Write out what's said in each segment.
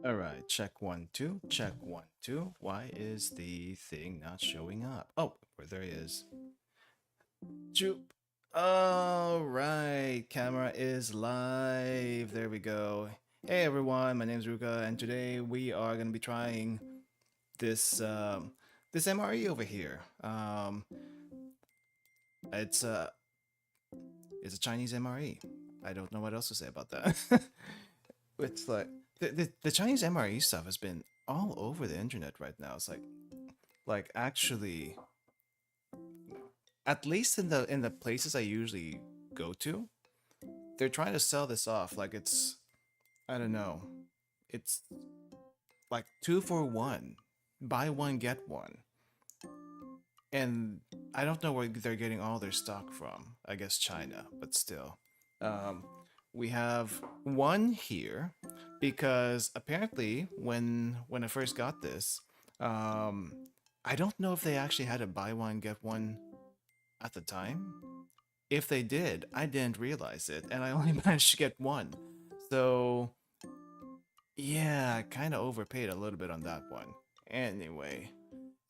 All right, check 1 2, check 1 2. Why is the thing not showing up? Oh, where there he is. Joop. All right, camera is live. There we go. Hey everyone, my name's Ruka, and today we are going to be trying this this MRE over here. It's it's a Chinese MRE. I don't know what else to say about that. It's like the Chinese MRE stuff has been all over the internet right now. It's like actually, at least in the places I usually go to, they're trying to sell this off like it's, I don't know, it's like 2 for 1, buy one get one, and I don't know where they're getting all their stock from. I guess China, but still. Um, we have one here because apparently when I first got this, um, I don't know if they actually had a buy one get one at the time. If they did, I didn't realize it, and I only managed to get one. So yeah, I kind of overpaid a little bit on that one. Anyway,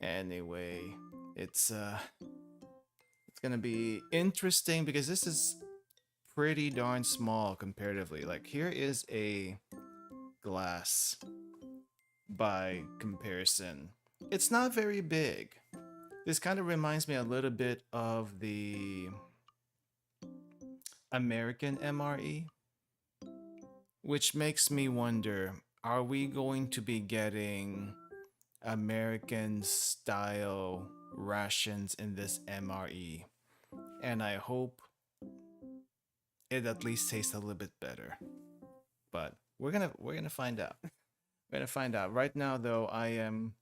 it's it's gonna be interesting because this is pretty darn small comparatively. Like here is a glass by comparison. It's not very big. This kind of reminds me a little bit of the American MRE, which makes me wonder, are we going to be getting American style rations in this MRE? And I hope it at least tastes a little bit better. But we're gonna find out. We're gonna find out. Right now though, I am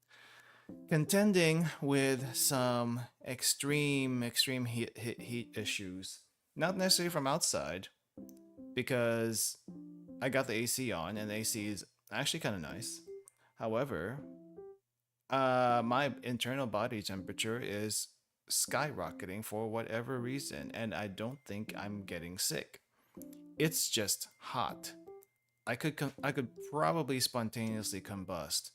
contending with some extreme heat issues. Not necessarily from outside, because I got the AC on and the AC is actually kind of nice. However, my internal body temperature is skyrocketing for whatever reason, and I don't think I'm getting sick. It's just hot. I could probably spontaneously combust,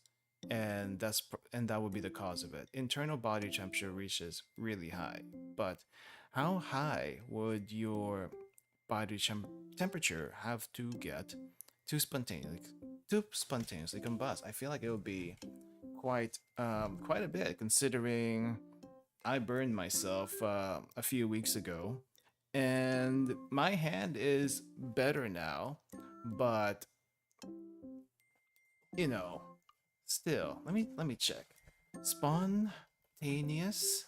and that would be the cause of it. Internal body temperature reaches really high, but how high would your body temperature have to get to spontaneously combust? I feel like it would be quite a bit, considering I burned myself a few weeks ago, and my hand is better now, but you know, still, let me check. Spontaneous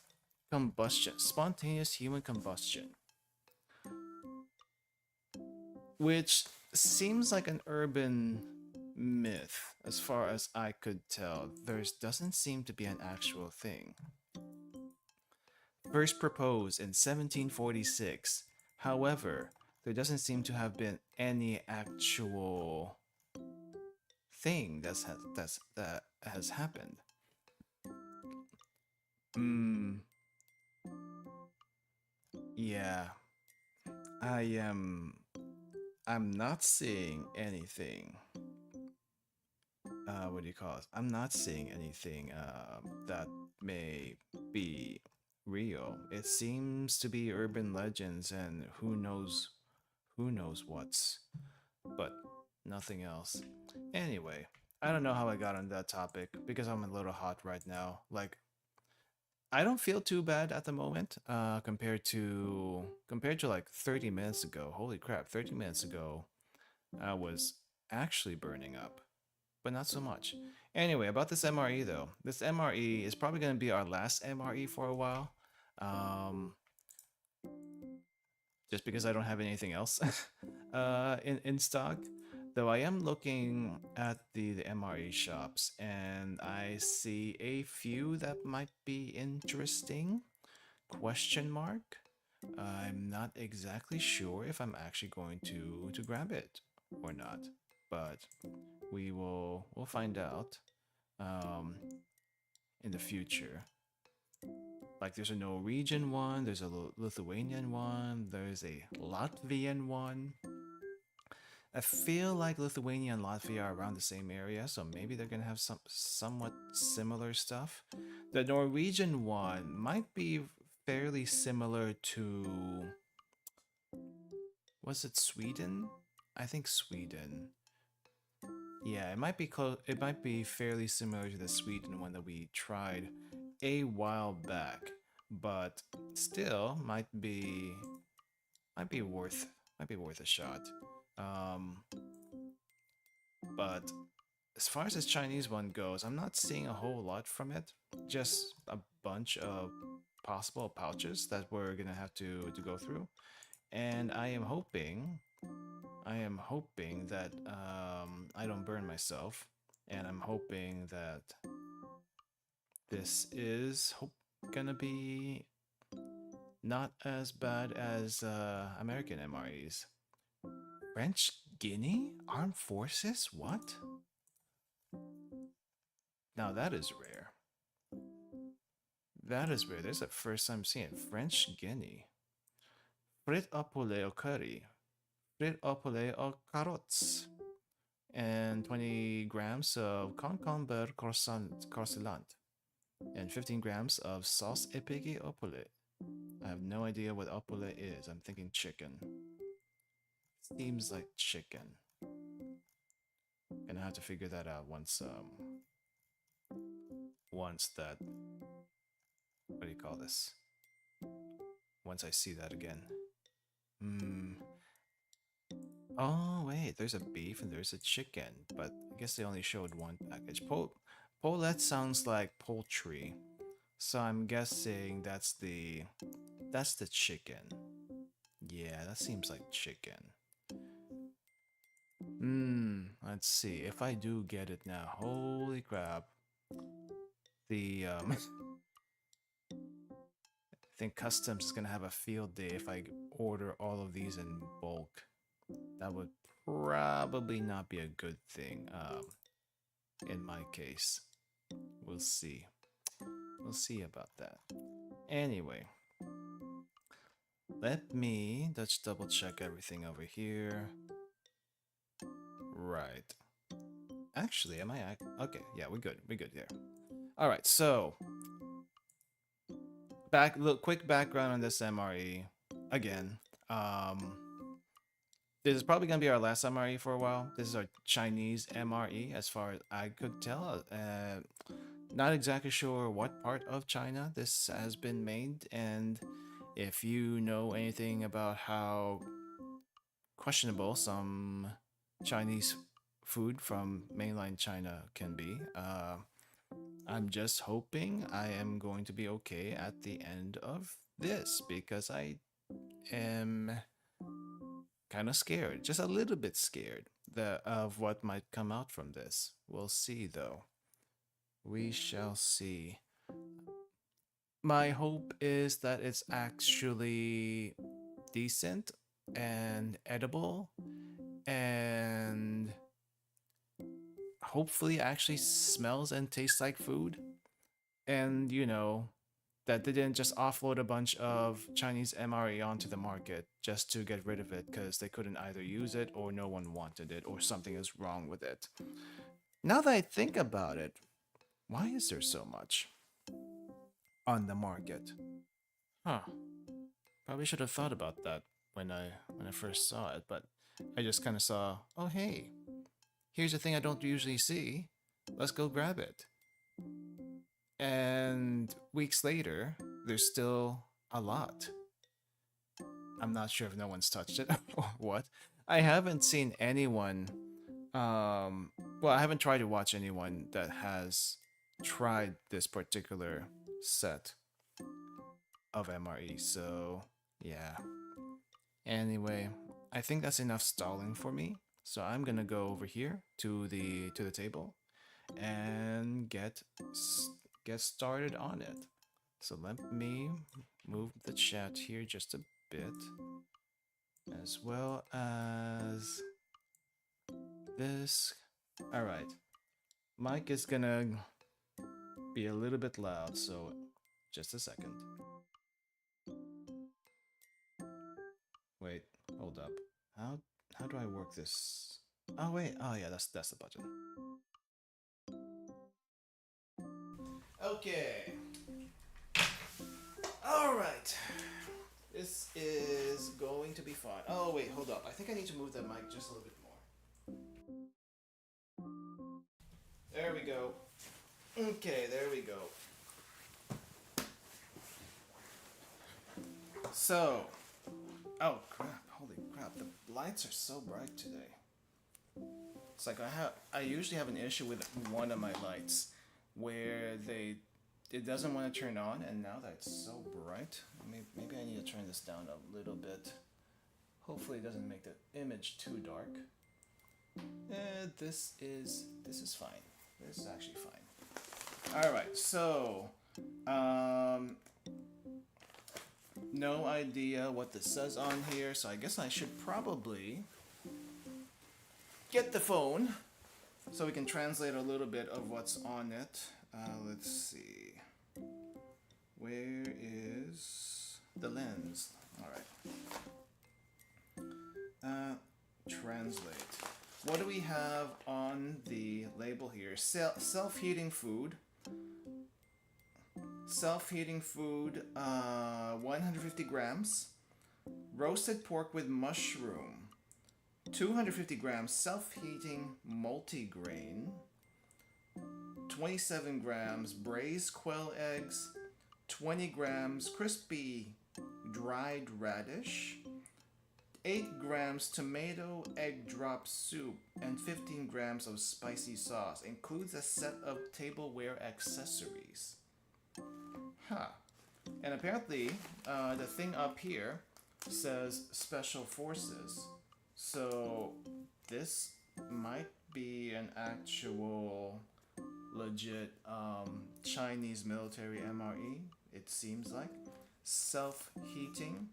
combustion, spontaneous human combustion, which seems like an urban myth as far as I could tell. There doesn't seem to be an actual thing. First proposed in 1746. However, there doesn't seem to have been any actual thing that has happened. Hmm. Yeah, I am. I'm not seeing anything. What do you call it? I'm not seeing anything that may be real. It seems to be urban legends and who knows what's, but nothing else. Anyway, I don't know how I got on that topic because I'm a little hot right now. Like, I don't feel too bad at the moment, compared to like 30 minutes ago. Holy crap, 30 minutes ago, I was actually burning up, but not so much. Anyway, about this MRE though, this MRE is probably going to be our last MRE for a while, um, just because I don't have anything else in stock. Though I am looking at the MRE shops and I see a few that might be interesting. Question mark. I'm not exactly sure if I'm actually going to grab it or not, but we'll find out um, in the future. Like there's a Norwegian one, there's a Lithuanian one, there's a Latvian one. I feel like Lithuania and Latvia are around the same area, so maybe they're gonna have some somewhat similar stuff. The Norwegian one might be fairly similar to, was it Sweden? I think Sweden. Yeah, it might be close. It might be fairly similar to the Sweden one that we tried a while back, but still might be worth a shot. Um, but as far as this Chinese one goes, I'm not seeing a whole lot from it. Just a bunch of possible pouches that we're gonna have to go through, and I am hoping that I don't burn myself, and I'm hoping that this is gonna be not as bad as American MREs. French Guinea? Armed Forces? What? Now that is rare. That is rare. There's the first time seeing it. French Guinea. Frit au poulet au curry. Frit au poulet au carottes. And 20 grams of concombre croissant. And 15 grams of sauce épicée au poulet. I have no idea what au poulet is. I'm thinking chicken. Seems like chicken. Gonna have to figure that out once that, what do you call this? Once I see that again. Hmm. Oh wait, there's a beef and there's a chicken, but I guess they only showed one package. Poulette sounds like poultry, so I'm guessing that's the chicken. Yeah, that seems like chicken. Let's see if I do get it now. Holy crap! The I think customs is gonna have a field day if I order all of these in bulk. That would probably not be a good thing. In my case, we'll see. We'll see about that. Anyway, let me just double check everything over here. Right. Actually, am I? Okay, yeah, we're good. We're good there. All right, so quick background on this MRE. Again, this is probably gonna be our last MRE for a while. This is our Chinese MRE, as far as I could tell. Not exactly sure what part of China this has been made, and if you know anything about how questionable some Chinese food from mainland China can be, I'm just hoping I am going to be okay at the end of this, because I am kind of scared, just a little bit scared of what might come out from this. We'll see, though. We shall see. My hope is that it's actually decent and edible, and hopefully actually smells and tastes like food. And, that they didn't just offload a bunch of Chinese MRE onto the market just to get rid of it because they couldn't either use it or no one wanted it or something is wrong with it. Now that I think about it, why is there so much on the market? Huh. Probably should have thought about that when I first saw it, but I just kind of saw, oh hey, here's a thing I don't usually see. Let's go grab it. And weeks later, there's still a lot. I'm not sure if no one's touched it or what. I haven't seen anyone. Well, I haven't tried to watch anyone that has tried this particular set of MRE. So yeah. Anyway, I think that's enough stalling for me. So I'm gonna go over here to the table and get started on it. So let me move the chat here just a bit, as well as this. All right, mic is gonna be a little bit loud, so just a second. Wait, hold up. How how do I work this? Oh wait, oh yeah, that's the button. Okay. All right. This is going to be fun. Oh wait, hold up. I think I need to move the mic just a little bit more. There we go. Okay, there we go. So, oh crap! Holy crap! The lights are so bright today. It's like I usually have an issue with one of my lights where it doesn't want to turn on, and now that it's so bright, maybe I need to turn this down a little bit. Hopefully, it doesn't make the image too dark. This is fine. This is actually fine. All right, so no idea what this says on here, so I guess I should probably get the phone so we can translate a little bit of what's on it. Let's see. Where is the lens? All right. Translate. What do we have on the label here? Self-heating food. Self-heating food, 150 grams. Roasted pork with mushroom. 250 grams self-heating multigrain. 27 grams braised quail eggs. 20 grams crispy dried radish. 8 grams tomato egg drop soup, and 15 grams of spicy sauce. Includes a set of tableware accessories. Huh. And apparently, the thing up here says Special Forces. So this might be an actual legit Chinese military MRE, it seems like. Self-heating.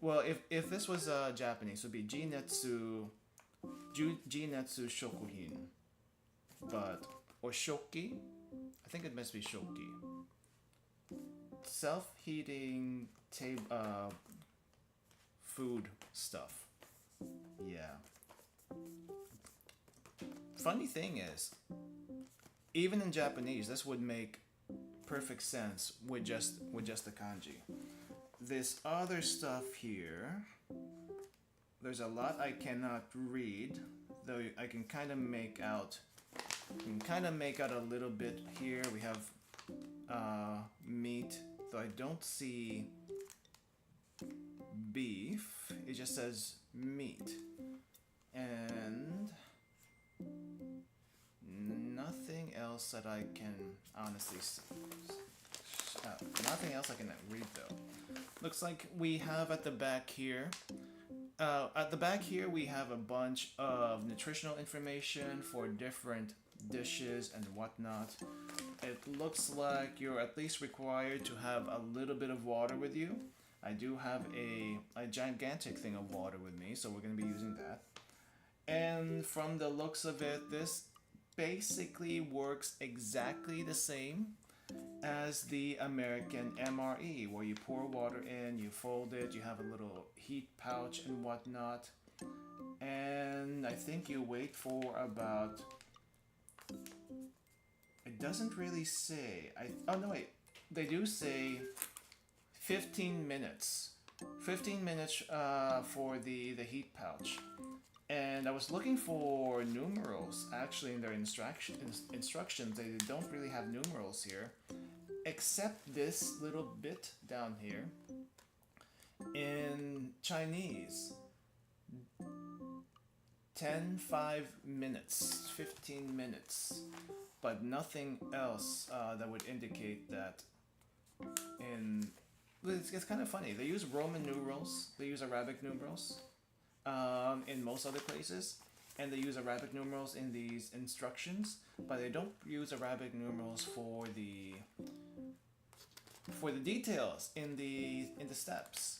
Well, if this was Japanese, it would be Jinetsu Shokuhin. But, or Shoki? I think it must be Shoki. Self-heating food stuff. Yeah. Funny thing is, even in Japanese, this would make perfect sense with just the kanji. This other stuff here, there's a lot I cannot read, though I can kind of make out. A little bit here. We have meat, though I don't see beef. It just says meat, and nothing else that I can honestly. Nothing else I can read though. Looks like we have at the back here. We have a bunch of nutritional information for different dishes and whatnot. It looks like you're at least required to have a little bit of water with you. I do have a gigantic thing of water with me, so we're going to be using that. And from the looks of it, this basically works exactly the same as the American MRE, where you pour water in, you fold it, you have a little heat pouch and whatnot, and I think you wait for about, it doesn't really say, oh no wait, they do say 15 minutes. 15 minutes for the heat pouch. And I was looking for numerals actually in their instructions. They don't really have numerals here, except this little bit down here in Chinese. 5 minutes, 15 minutes, but nothing else that would indicate that it's kind of funny. They use Roman numerals, they use Arabic numerals in most other places, and they use Arabic numerals in these instructions, but they don't use Arabic numerals for the details in the steps.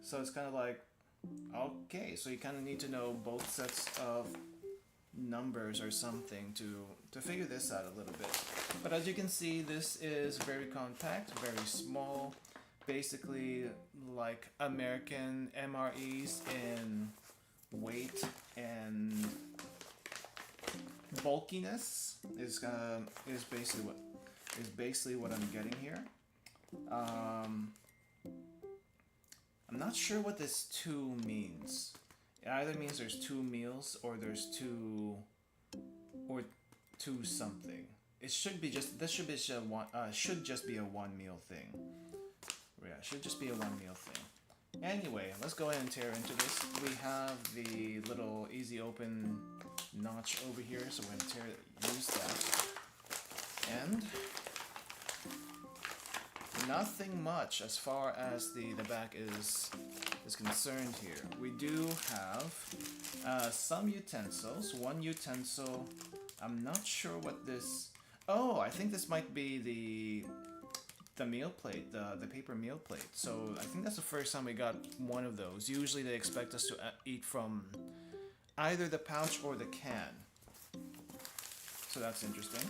So it's kind of like, okay, so you kind of need to know both sets of numbers or something to figure this out a little bit. But as you can see, this is very compact, very small, basically like American MREs in weight and bulkiness is basically what I'm getting here. I'm not sure what this 2 means. It either means there's 2 meals or there's 2 something. It should be just should just be a 1 meal thing. Yeah, should just be a 1 meal thing. Anyway, let's go ahead and tear into this. We have the little easy open notch over here, so we're gonna use that. And nothing much as far as the back is concerned here. We do have some utensils. One utensil, I'm not sure what this... Oh, I think this might be the meal plate, the paper meal plate. So I think that's the first time we got one of those. Usually they expect us to eat from either the pouch or the can. So that's interesting.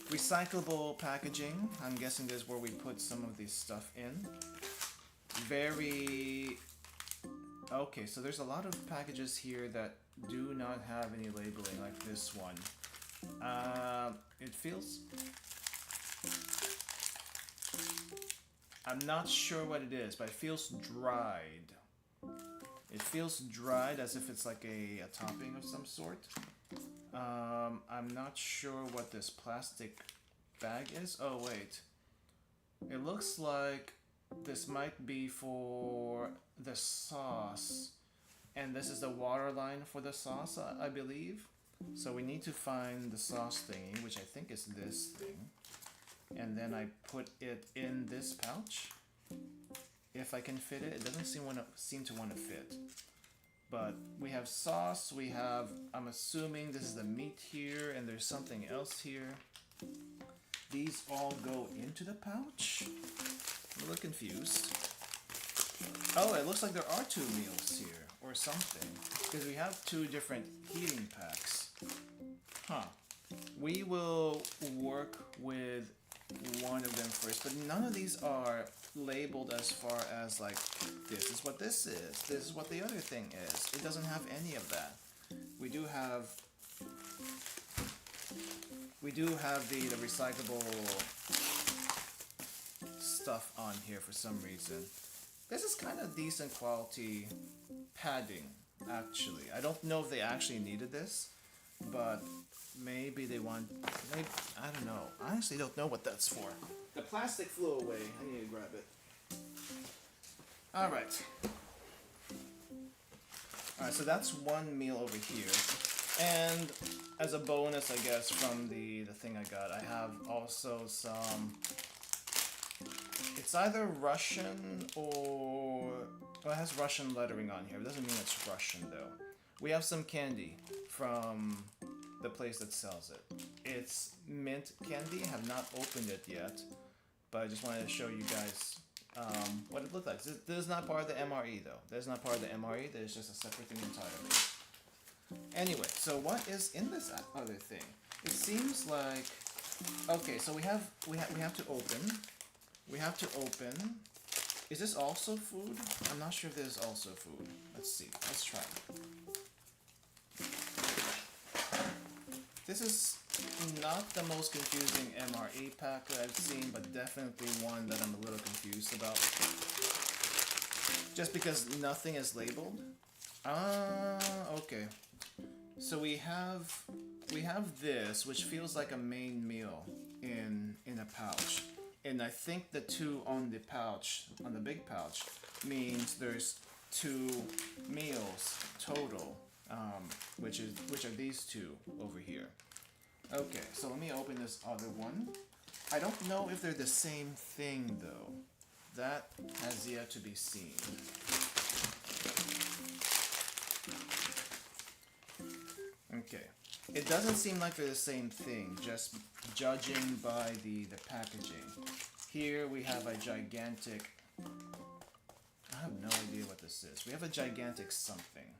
Recyclable packaging. I'm guessing this is where we put some of this stuff in. Very... Okay, so there's a lot of packages here that do not have any labeling, like this one. It feels... I'm not sure what it is, but it feels dried. It feels dried as if it's like a topping of some sort. I'm not sure what this plastic bag is. Oh, wait. It looks like this might be for the sauce. And this is the water line for the sauce, I believe. So we need to find the sauce thingy, which I think is this thing. And then I put it in this pouch. If I can fit it. It doesn't seem to want to fit. But we have sauce, we have, I'm assuming this is the meat here, and there's something else here. These all go into the pouch? I'm a little confused. Oh, it looks like there are 2 meals here, or something. Because we have 2 different heating packs. Huh. We will work with one of them first, but none of these are labeled as far as like, this is what this is what the other thing is. It doesn't have any of that. We do have the recyclable stuff on here for some reason. This is kind of decent quality padding, actually. I don't know if they actually needed this, but maybe they want... Maybe, I don't know. I honestly don't know what that's for. The plastic flew away. I need to grab it. Alright. Alright, so that's 1 meal over here. And as a bonus, I guess, from the thing I got, I have also some... It's either Russian or... Well, it has Russian lettering on here. It doesn't mean it's Russian, though. We have some candy from the place that sells it. It's mint candy. I have not opened it yet, but I just wanted to show you guys what it looked like. This is not part of the MRE, though. This is not part of the MRE. There's just a separate thing entirely. Anyway, so what is in this other thing? It seems like... Okay, so we have to open. We have to open. Is this also food? I'm not sure if this is also food. Let's see. Let's try. This is not the most confusing MRE pack that I've seen, but definitely one that I'm a little confused about. Just because nothing is labeled. Okay. So we have this, which feels like a main meal in a pouch. And I think the 2 on the pouch, on the big pouch, means there's 2 meals total, which are these 2 over here. Okay, so let me open this other one. I don't know if they're the same thing, though. That has yet to be seen. Okay. It doesn't seem like they're the same thing, just judging by the packaging. Here we have a gigantic... I have no idea what this is. We have a gigantic something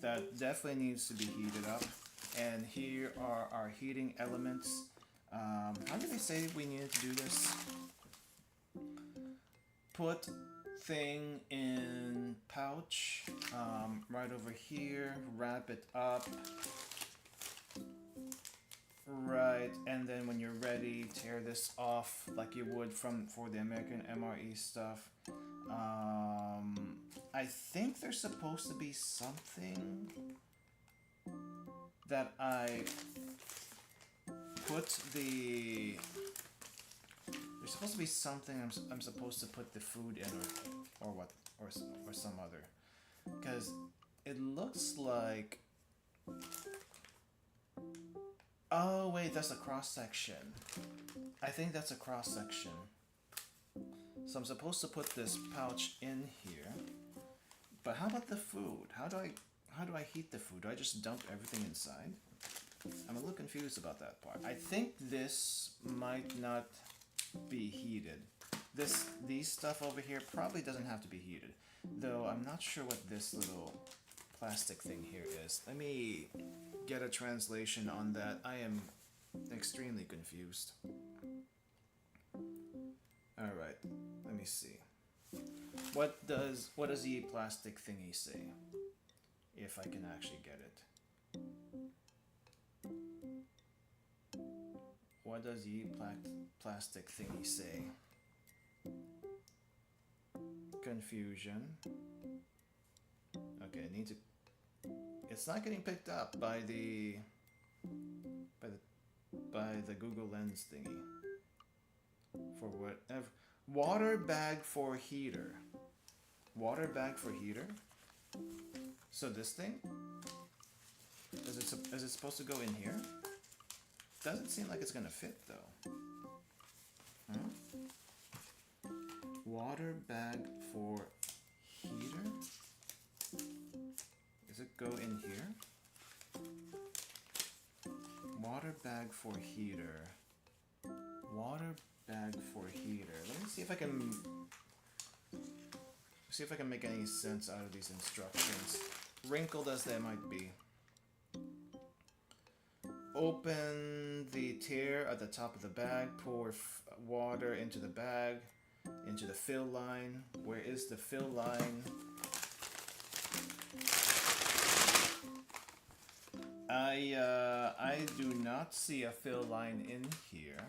that definitely needs to be heated up. And here are our heating elements. How did they say we needed to do this? Put thing in pouch, right over here, wrap it up. Right, and then when you're ready, tear this off like you would for the American MRE stuff. I think there's supposed to be something that I put the... There's supposed to be something I'm supposed to put the food in, or what, or some other, because it looks like... Oh wait, that's a cross section. I think that's a cross section. So I'm supposed to put this pouch in here. But how about the food? How do I heat the food? Do I just dump everything inside? I'm a little confused about that part. I think this might not be heated. These stuff over here probably doesn't have to be heated. Though I'm not sure what this little plastic thing here is. Let me get a translation on that. I am extremely confused. Alright, let me see. What does the plastic thingy say? If I can actually get it. What does the plastic thingy say? Confusion. Okay, I need to... It's not getting picked up by the Google Lens thingy. For whatever. Water bag for heater. Water bag for heater? So this thing? Is it supposed to go in here? Doesn't seem like it's gonna fit though. Huh? Water bag for heater? Does it go in here? Water bag for heater. Water bag for heater. Let me see if I can make any sense out of these instructions, wrinkled as they might be. Open the tear at the top of the bag, pour water into the bag, into the fill line. Where is the fill line? I do not see a fill line in here,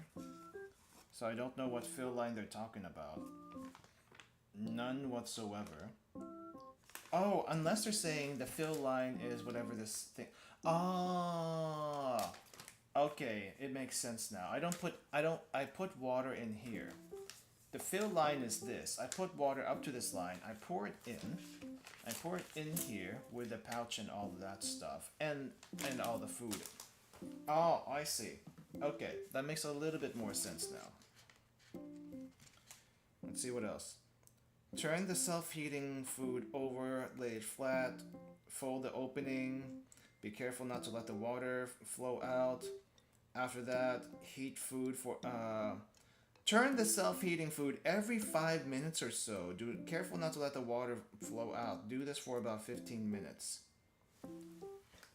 so I don't know what fill line they're talking about. None whatsoever. Oh, unless they're saying the fill line is whatever this thing. Ah, okay, it makes sense now. I put water in here. The fill line is this. I put water up to this line. I pour it in. I pour it in here with the pouch and all of that stuff, and all the food. Oh, I see. Okay, that makes a little bit more sense now. Let's see what else. Turn the self-heating food over, lay it flat, fold the opening, be careful not to let the water flow out. After that, heat food for, turn the self-heating food every 5 minutes or so. Careful not to let the water flow out. Do this for about 15 minutes.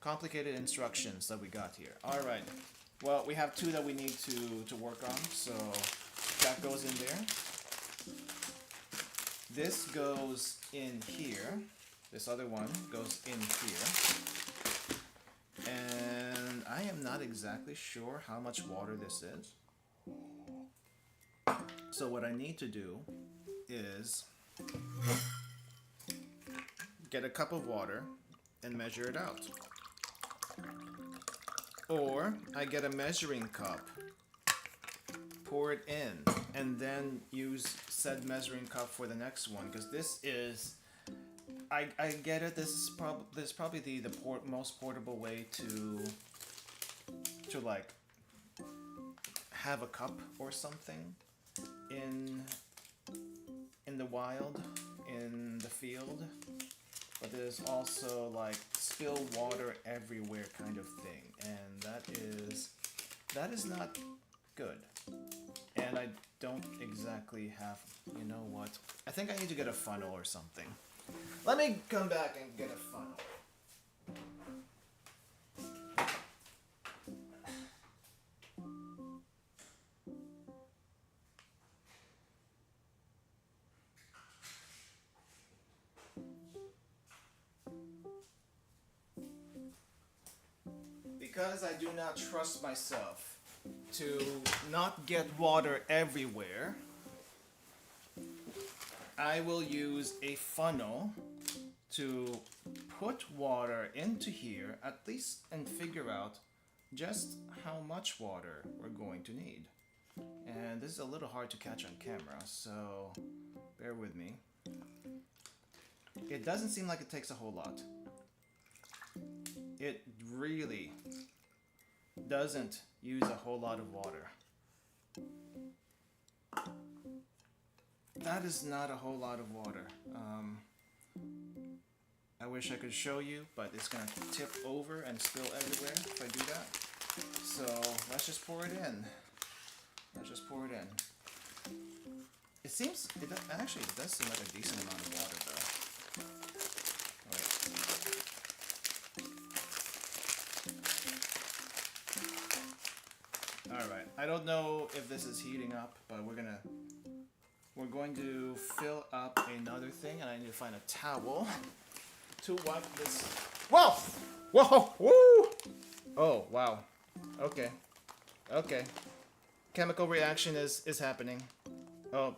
Complicated instructions that we got here. Alright, well, we have two that we need to work on, so that goes in there. This goes in here. This other one goes in here. And I am not exactly sure how much water this is. So what I need to do is get a cup of water and measure it out. Or I get a measuring cup, pour it in, and then use said measuring cup for the next one, because this is, I get it, this is probably the most portable way to like have a cup or something in the wild, in the field, but there's also like spill water everywhere kind of thing, and that is not good. And I don't exactly have, you know what, I think I need to get a funnel or something. Let me come back and get a funnel. because I do not trust myself to not get water everywhere, I will use a funnel to put water into here at least and figure out just how much water we're going to need. And this is a little hard to catch on camera, so bear with me. It doesn't seem like it takes a whole lot. It really doesn't use a whole lot of water. That is not a whole lot of water. I wish I could show you, but it's gonna tip over and spill everywhere if I do that. So let's just pour it in. Let's just pour it in. It seems, actually it does seem like a decent amount of water though. Alright, I don't know if this is heating up, but we're going to fill up another thing, and I need to find a towel to wipe this. Whoa! Whoa! Woo! Oh, wow. Okay. Okay. Chemical reaction is happening. Oh,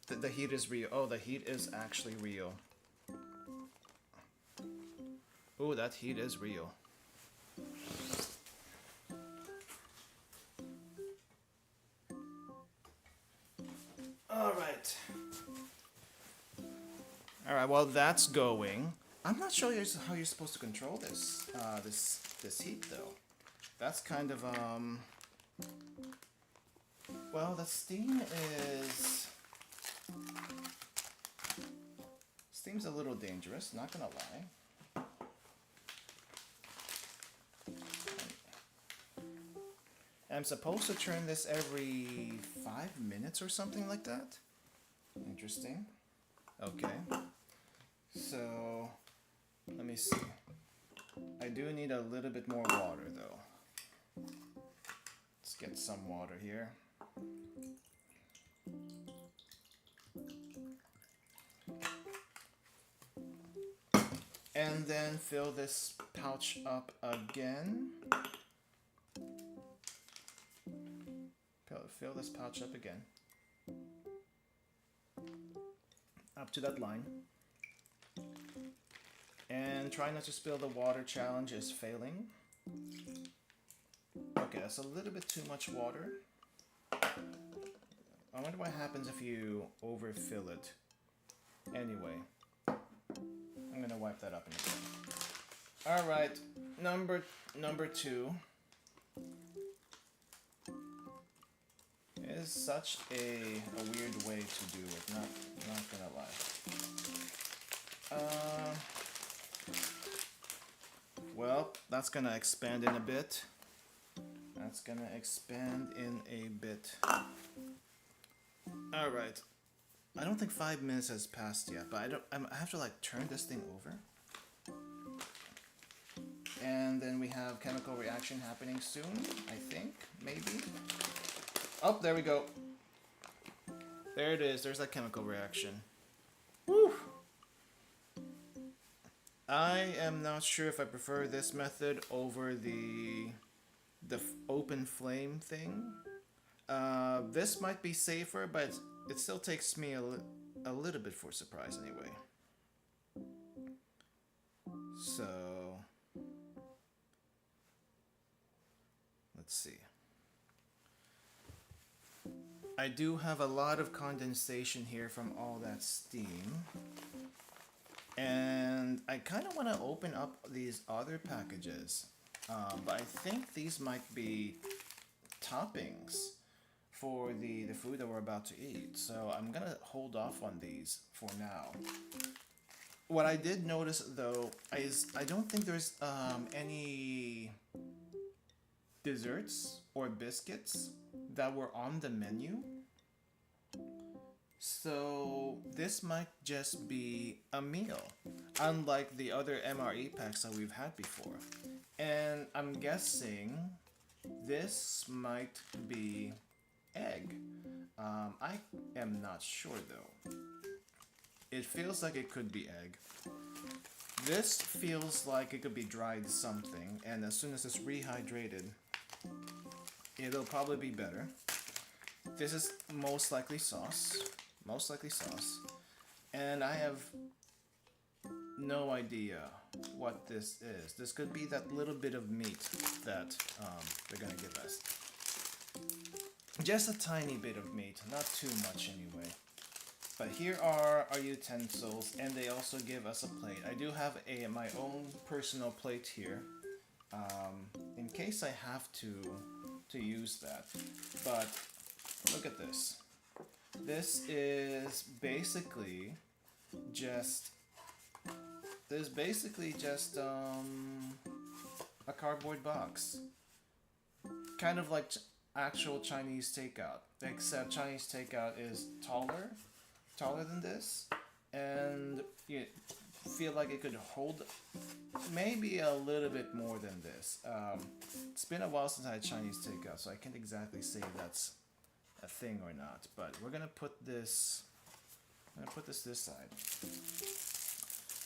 the heat is real. Oh, the heat is actually real. Oh, that heat is real. Alright. Alright, while that's going, I'm not sure how you're supposed to control this, this heat though. That's kind of, well, the steam's a little dangerous, not gonna lie. I'm supposed to turn this every 5 minutes or something like that. Interesting. Okay. So, let me see. I do need a little bit more water though. Let's get some water here. And then fill this pouch up again. Fill this pouch up again. Up to that line. And try not to spill the water challenge is failing. Okay, that's a little bit too much water. I wonder what happens if you overfill it. Anyway, I'm gonna wipe that up in a second. Alright, number 2 is such a weird way to do it, not gonna lie. Well, that's gonna expand in a bit. That's gonna expand in a bit. Alright. I don't think 5 minutes has passed yet, but I have to like turn this thing over. And then we have chemical reaction happening soon, I think, maybe. Oh, there we go. There it is, there's that chemical reaction. Woo! I am not sure if I prefer this method over the open flame thing. This might be safer, but it still takes me a little bit for surprise anyway. So, let's see. I do have a lot of condensation here from all that steam. And I kind of want to open up these other packages. But I think these might be toppings for the food that we're about to eat. So I'm going to hold off on these for now. What I did notice though is I don't think there's any desserts or biscuits that were on the menu. So this might just be a meal, unlike the other MRE packs that we've had before. And I'm guessing this might be egg. I am not sure though. It feels like it could be egg. This feels like it could be dried something, and as soon as it's rehydrated, it'll probably be better. This is most likely sauce. Most likely sauce. And I have no idea what this is. This could be that little bit of meat that they're gonna give us. Just a tiny bit of meat, not too much anyway. But here are our utensils, and they also give us a plate. I do have my own personal plate here, in case I have to use that. But look at this. This is basically just a cardboard box, kind of like actual Chinese takeout, except Chinese takeout is taller than this, and you feel like it could hold maybe a little bit more than this. It's been a while since I had Chinese takeout, so I can't exactly say that's a thing or not, but we're gonna put this this side.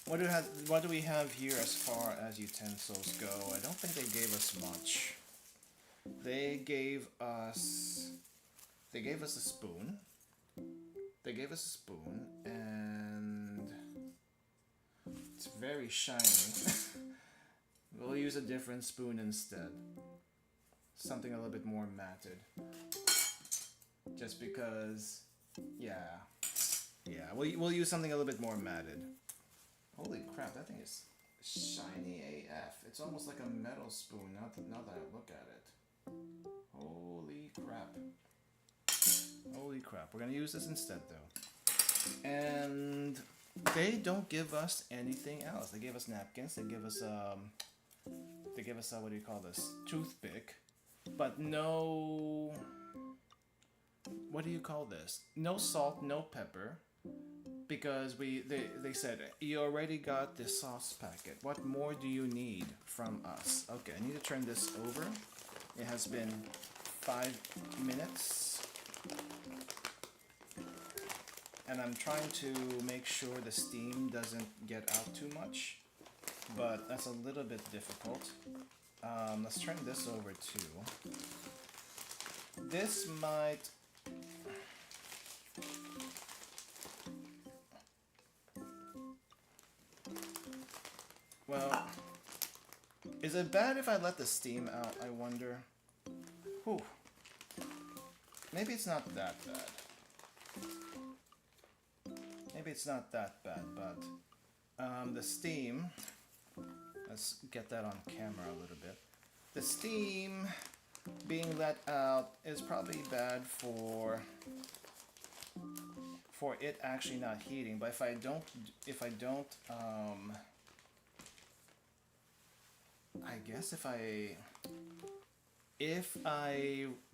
What do we have here as far as utensils go? I don't think they gave us much. They gave us a spoon. They gave us a spoon, and it's very shiny. We'll use a different spoon instead. Something a little bit more matted. Just because, yeah, we'll use something a little bit more matted. Holy crap, that thing is shiny AF. It's almost like a metal spoon, now that I look at it. Holy crap. Holy crap. We're gonna use this instead though. And they don't give us anything else. They gave us napkins, they give us what do you call this? Toothpick. But no, what do you call this? No salt, no pepper. Because they said, you already got the sauce packet. What more do you need from us? Okay, I need to turn this over. It has been 5 minutes. And I'm trying to make sure the steam doesn't get out too much. But that's a little bit difficult. Let's turn this over too. This might... Well, is it bad if I let the steam out, I wonder? Whew. Maybe it's not that bad. Maybe it's not that bad, but the steam, let's get that on camera a little bit. The steam being let out is probably bad for it actually not heating, but if I don't I guess if I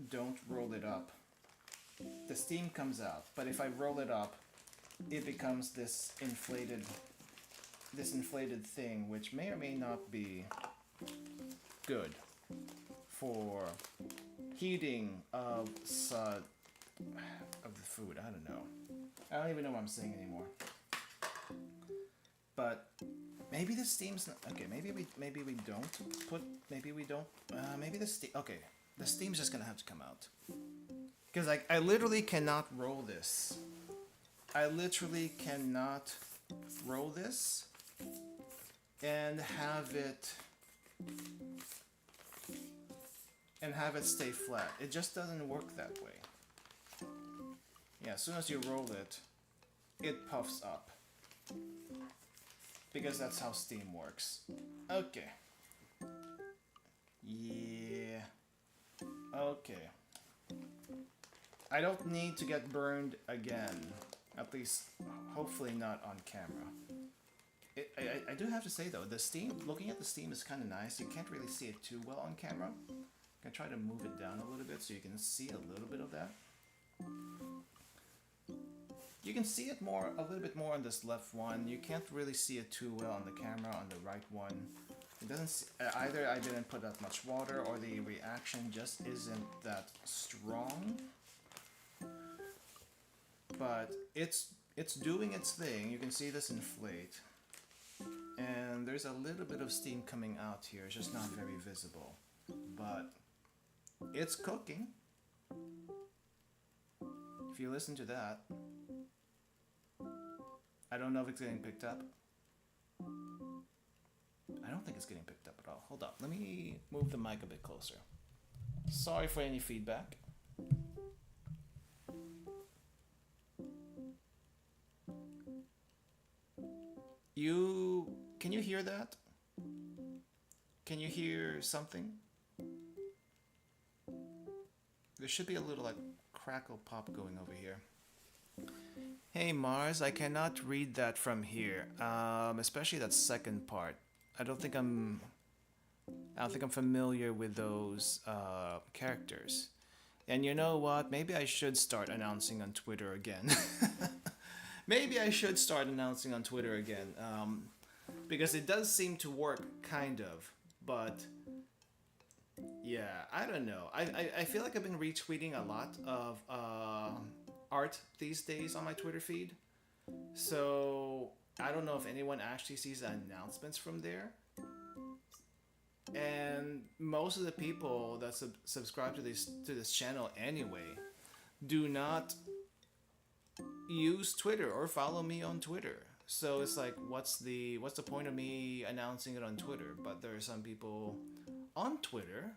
don't roll it up, the steam comes out, but if I roll it up, it becomes this inflated thing, which may or may not be good for heating of the food. I don't know. I don't even know what I'm saying anymore. But maybe the steam's not okay. Maybe we don't. Maybe the steam. Okay, the steam's just gonna have to come out. Because I literally cannot roll this. I literally cannot roll this and have it stay flat. It just doesn't work that way. Yeah, as soon as you roll it, it puffs up. Because that's how steam works. Okay. Yeah. Okay. I don't need to get burned again. At least, hopefully not on camera. I do have to say though, the steam, looking at the steam is kind of nice. You can't really see it too well on camera. I'm gonna try to move it down a little bit so you can see a little bit of that. You can see it a little bit more on this left one. You can't really see it too well on the camera on the right one. It doesn't either. I didn't put that much water, or the reaction just isn't that strong. But it's doing its thing. You can see this inflate, And there's a little bit of steam coming out here. It's just not very visible. But it's cooking. If you listen to that. I don't know if it's getting picked up. I don't think it's getting picked up at all. Hold up. Let me move the mic a bit closer. Sorry for any feedback. Can you hear that? Can you hear something? There should be a little like crackle pop going over here. Hey Mars, I cannot read that from here. Especially that second part. I don't think I'm familiar with those characters. And you know what? Maybe I should start announcing on Twitter again. Maybe I should start announcing on Twitter again. Because it does seem to work, kind of. But yeah, I don't know. I feel like I've been retweeting a lot of art these days on my Twitter feed. So I don't know if anyone actually sees the announcements from there. And most of the people that subscribe to this channel anyway do not use Twitter or follow me on Twitter. So it's like, what's the point of me announcing it on Twitter? But there are some people on Twitter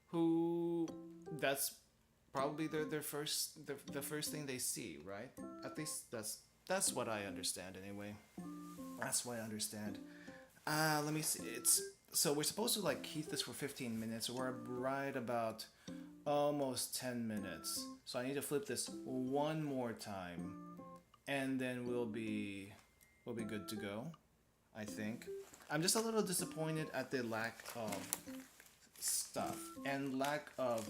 who that's probably the first thing they see, right? At least that's what I understand anyway. That's what I understand. Let me see. So we're supposed to like heat this for 15 minutes. We're right about almost 10 minutes. So I need to flip this one more time, and then we'll be good to go, I think. I'm just a little disappointed at the lack of stuff and lack of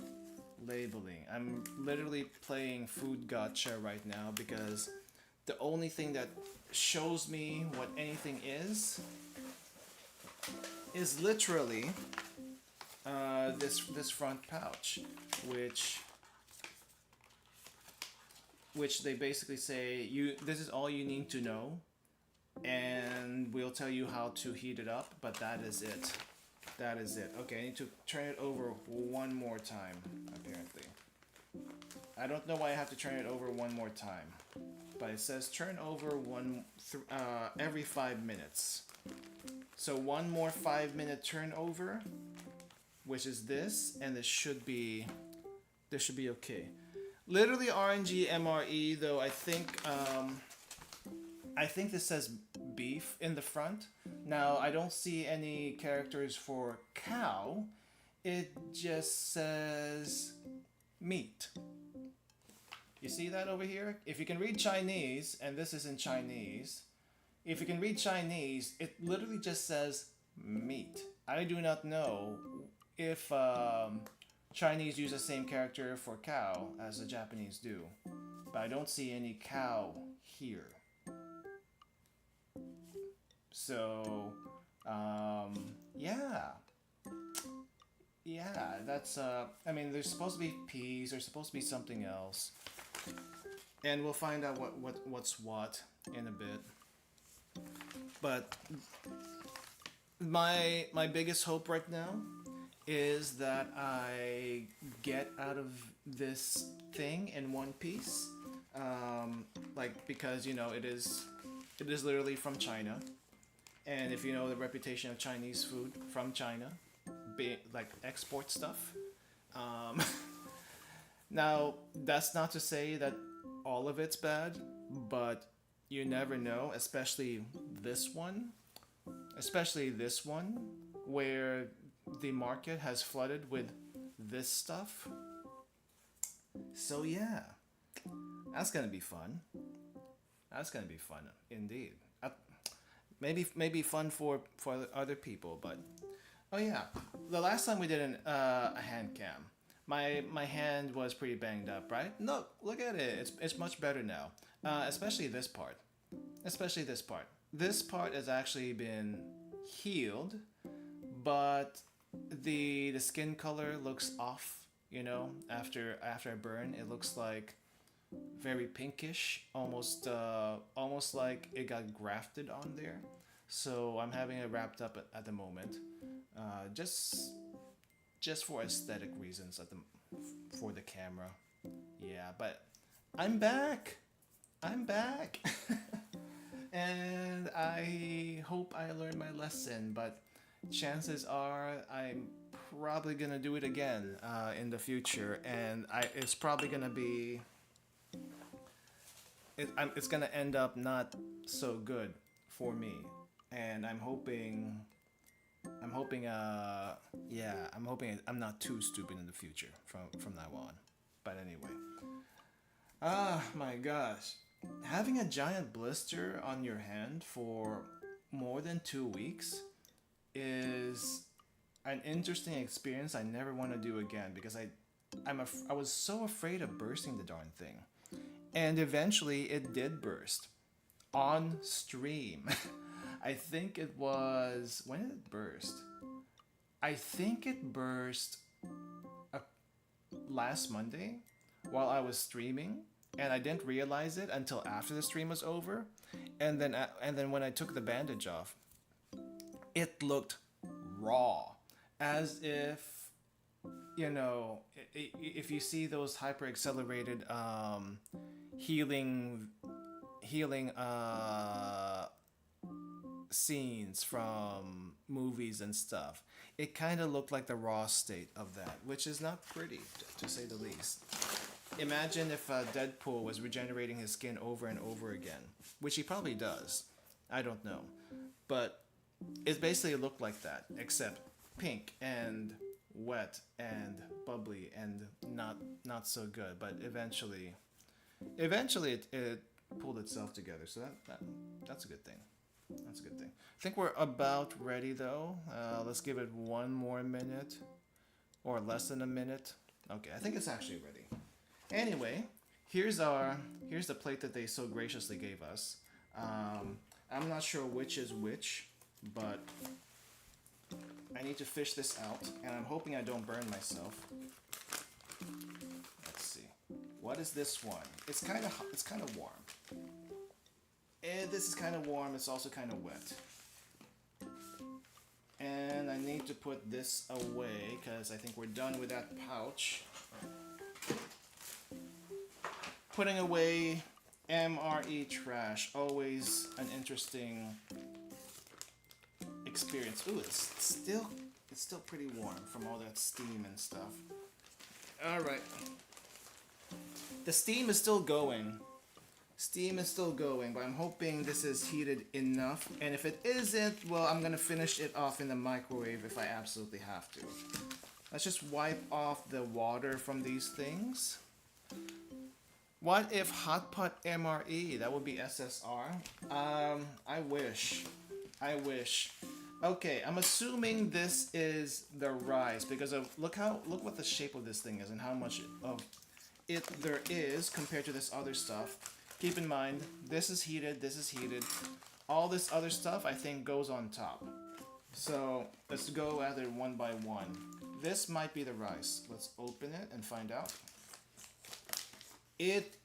labeling. I'm literally playing food gacha right now because the only thing that shows me what anything is literally this front pouch, which they basically say this is all you need to know, and we'll tell you how to heat it up, but that is it. That is it. Okay, I need to turn it over one more time, apparently. I don't know why I have to turn it over one more time, but it says turn over every 5 minutes. So one more 5-minute turnover, which is this, and this should be okay. Literally RNG MRE though, I think this says beef in the front. Now I don't see any characters for cow. It just says meat. You see that over here? If you can read Chinese, and this is in Chinese, if you can read Chinese, it literally just says meat. I do not know if Chinese use the same character for cow as the Japanese do, but I don't see any cow here. So, yeah, that's, I mean, there's supposed to be peas, there's supposed to be something else, and we'll find out what's what in a bit. But my biggest hope right now is that I get out of this thing in one piece, like, because you know it is literally from China, and if you know the reputation of Chinese food from China, like export stuff. Now that's not to say that all of it's bad, but you never know, especially this one, where the market has flooded with this stuff. So yeah, that's gonna be fun. That's gonna be fun indeed. Maybe fun for other people, but oh yeah, the last time we did a hand cam, my hand was pretty banged up, right? No, look at it. It's much better now. Especially this part. This part has actually been healed, but the skin color looks off. You know, after a burn, it looks like very pinkish, almost like it got grafted on there. so I'm having it wrapped up at the moment, just for aesthetic reasons for the camera. Yeah, but I'm back. I'm back. And I hope I learned my lesson, but chances are I'm probably gonna do it again in the future, and it's probably gonna be it's gonna end up not so good for me, and I'm hoping I'm not too stupid in the future from now on. But anyway, my gosh, having a giant blister on your hand for more than 2 weeks is an interesting experience I never want to do again, because I was so afraid of bursting the darn thing. And eventually it did burst on stream. I think it was, when did it burst? I think it burst uh, last Monday while I was streaming, and I didn't realize it until after the stream was over. And then when I took the bandage off, it looked raw, as if, you know, if you see those hyper accelerated healing scenes from movies and stuff, it kind of looked like the raw state of that, which is not pretty, to say the least. Imagine if Deadpool was regenerating his skin over and over again, which he probably does. I don't know. But it basically looked like that, except pink and wet and bubbly and not so good. But eventually it pulled itself together. So that's a good thing. That's a good thing. I think we're about ready though. Let's give it one more minute, or less than a minute. Okay, I think it's actually ready. Anyway, here's the plate that they so graciously gave us. I'm not sure which is which, but I need to fish this out, and I'm hoping I don't burn myself. Let's see. What is this one? It's kind of warm. And this is kind of warm. It's also kind of wet. And I need to put this away because I think we're done with that pouch. Putting away MRE trash, always an interesting experience. Ooh, it's still pretty warm from all that steam and stuff. All right, the steam is still going. Steam is still going, but I'm hoping this is heated enough. And if it isn't, well, I'm gonna finish it off in the microwave if I absolutely have to. Let's just wipe off the water from these things. What if hot pot MRE? That would be SSR. I wish. Okay, I'm assuming this is the rice because of look what the shape of this thing is and how much of it there is compared to this other stuff. Keep in mind, this is heated. All this other stuff I think goes on top. So let's go at it one by one. This might be the rice. Let's open it and find out. It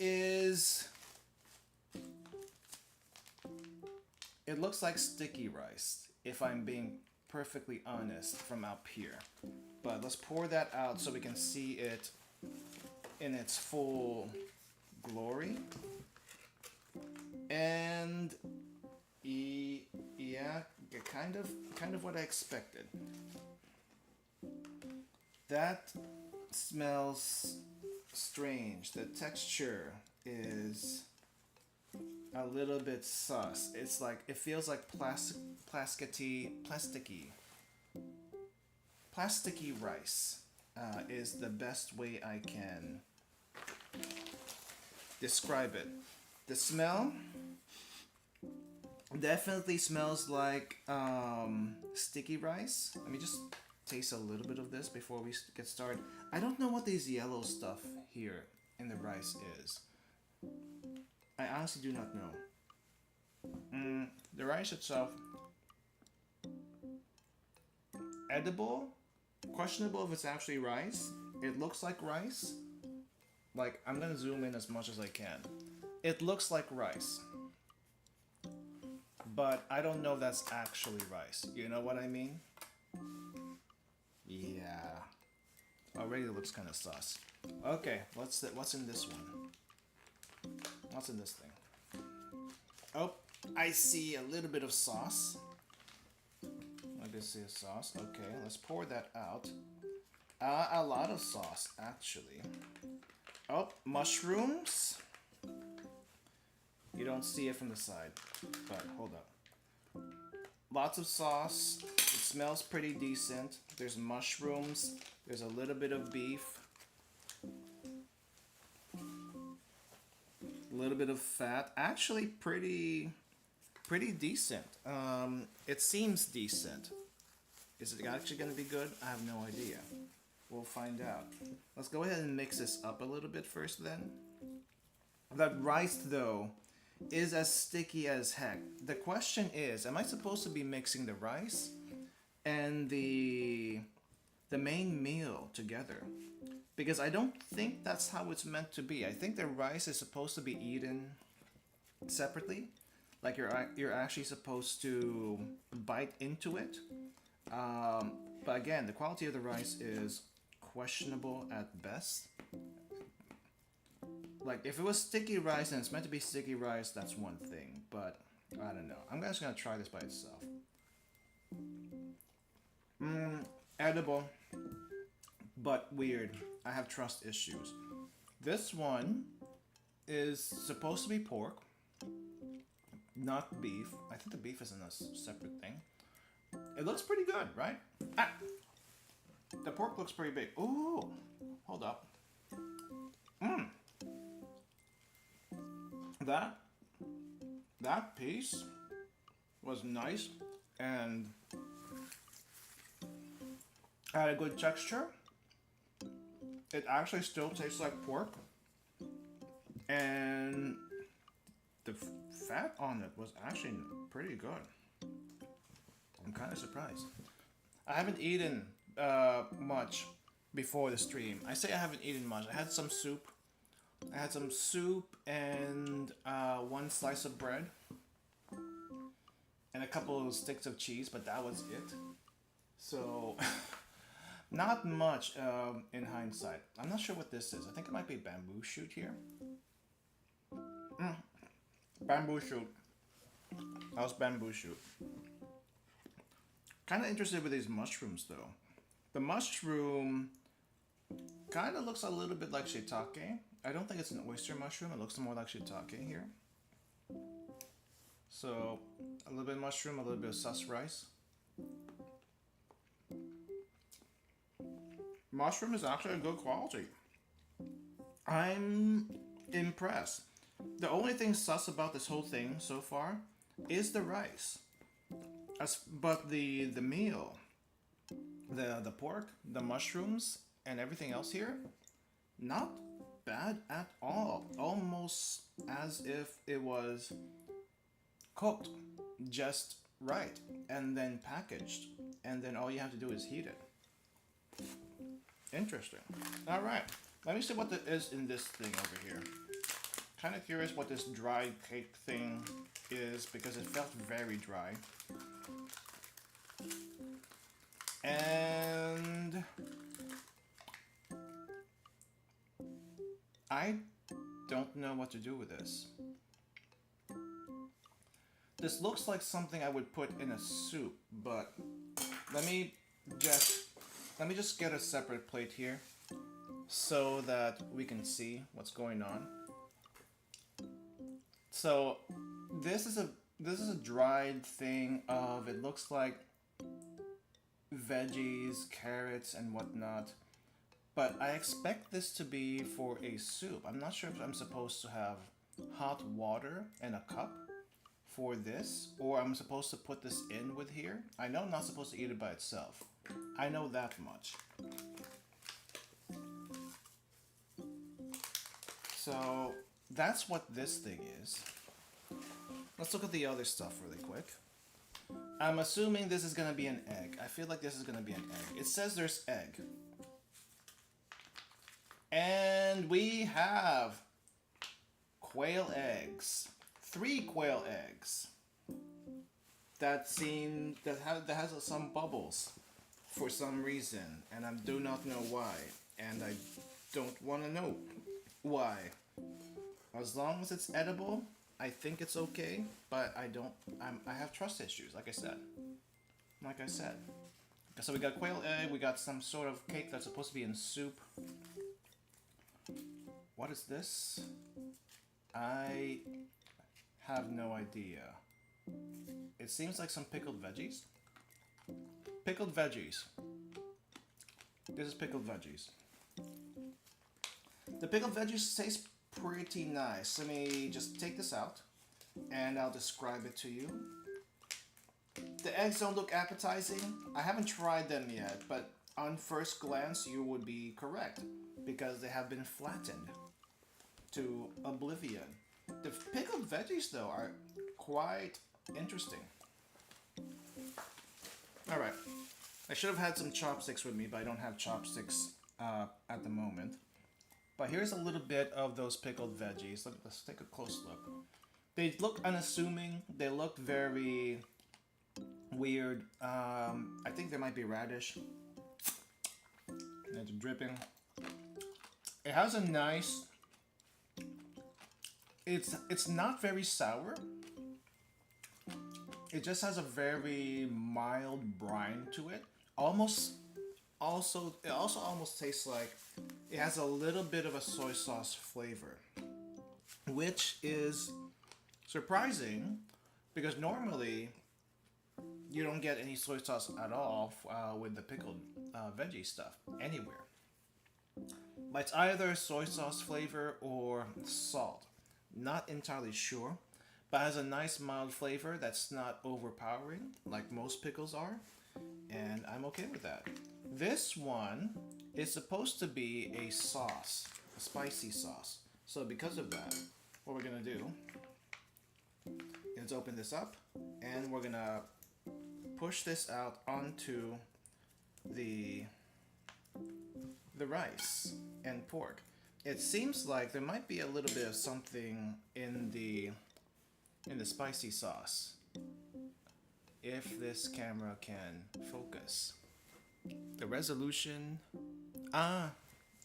looks like sticky rice, if I'm being perfectly honest from up here. But let's pour that out so we can see it in its full glory. And yeah, kind of what I expected. That smells strange. The texture is a little bit sus. It's like, it feels like plasticky rice is the best way I can describe it. The smell definitely smells like sticky rice. Let me just taste a little bit of this before we get started. I don't know what this yellow stuff here in the rice is. I honestly do not know. The rice itself, edible, questionable if it's actually rice. It looks like rice. Like, I'm gonna zoom in as much as I can. It looks like rice, but I don't know if that's actually rice. You know what I mean? Yeah. Already looks kind of sus. Okay, what's in this one? What's in this thing? Oh, I see a little bit of sauce. I can see a sauce. Okay, let's pour that out. A lot of sauce, actually. Oh, mushrooms. You don't see it from the side, but hold up. Lots of sauce. It smells pretty decent. There's mushrooms. There's a little bit of beef. A little bit of fat. Actually, pretty decent. It seems decent. Is it actually going to be good? I have no idea. We'll find out. Let's go ahead and mix this up a little bit first then. That rice, though, is as sticky as heck. The question is, am I supposed to be mixing the rice and the main meal together? Because I don't think that's how it's meant to be. I think the rice is supposed to be eaten separately. Like you're actually supposed to bite into it. But again, the quality of the rice is questionable at best. Like, if it was sticky rice and it's meant to be sticky rice, that's one thing. But, I don't know. I'm just gonna try this by itself. Edible. But weird. I have trust issues. This one is supposed to be pork. Not beef. I think the beef is in a separate thing. It looks pretty good, right? Ah! The pork looks pretty big. Ooh! Hold up. That piece was nice and had a good texture. It actually still tastes like pork, and the fat on it was actually pretty good. I'm kind of surprised. I haven't eaten much before the stream. I say I haven't eaten much. I had some soup. I had some soup and one slice of bread and a couple of sticks of cheese, but that was it. So, not much in hindsight. I'm not sure what this is. I think it might be bamboo shoot here. Bamboo shoot. How's bamboo shoot? Kind of interested with these mushrooms though. The mushroom kind of looks a little bit like shiitake. I don't think it's an oyster mushroom. It looks more like shiitake here. So, a little bit of mushroom, a little bit of sus rice. Mushroom is actually a good quality. I'm impressed. The only thing sus about this whole thing so far is the rice. But the meal, the pork, the mushrooms, and everything else here, not bad at all. Almost as if it was cooked just right and then packaged, and then all you have to do is heat it. Interesting. All right, let me see what there is in this thing over here. Kind of curious what this dried cake thing is because it felt very dry. And I don't know what to do with this. This looks like something I would put in a soup, but let me just get a separate plate here so that we can see what's going on. So this is a dried thing of, it looks like veggies, carrots, and whatnot. But I expect this to be for a soup. I'm not sure if I'm supposed to have hot water and a cup for this, or I'm supposed to put this in with here. I know I'm not supposed to eat it by itself. I know that much. So that's what this thing is. Let's look at the other stuff really quick. I'm assuming this is gonna be an egg. I feel like this is gonna be an egg. It says there's egg. And we have quail eggs. 3 quail eggs. that has some bubbles for some reason, and I do not know why, and I don't want to know why. As long as it's edible, I think it's okay, but I have trust issues, like I said. So we got quail egg, we got some sort of cake that's supposed to be in soup. What is this? I have no idea. It seems like some pickled veggies. Pickled veggies. This is pickled veggies. The pickled veggies taste pretty nice. Let me just take this out and I'll describe it to you. The eggs don't look appetizing. I haven't tried them yet, but on first glance you would be correct because they have been flattened to oblivion. The pickled veggies though are quite interesting. Alright, I should have had some chopsticks with me, but I don't have chopsticks at the moment. But here's a little bit of those pickled veggies. Let's take a close look. They look unassuming. They look very weird. I think there might be radish. It's dripping. It has a nice... It's not very sour. It just has a very mild brine to it. It also almost tastes like it has a little bit of a soy sauce flavor, which is surprising because normally you don't get any soy sauce at all with the pickled veggie stuff anywhere. But it's either soy sauce flavor or salt. Not entirely sure, but has a nice mild flavor that's not overpowering like most pickles are, and I'm okay with that. This one is supposed to be a sauce, a spicy sauce. So because of that, what we're gonna do is open this up and we're gonna push this out onto the rice and pork. It seems like there might be a little bit of something in the spicy sauce, if this camera can focus. The resolution,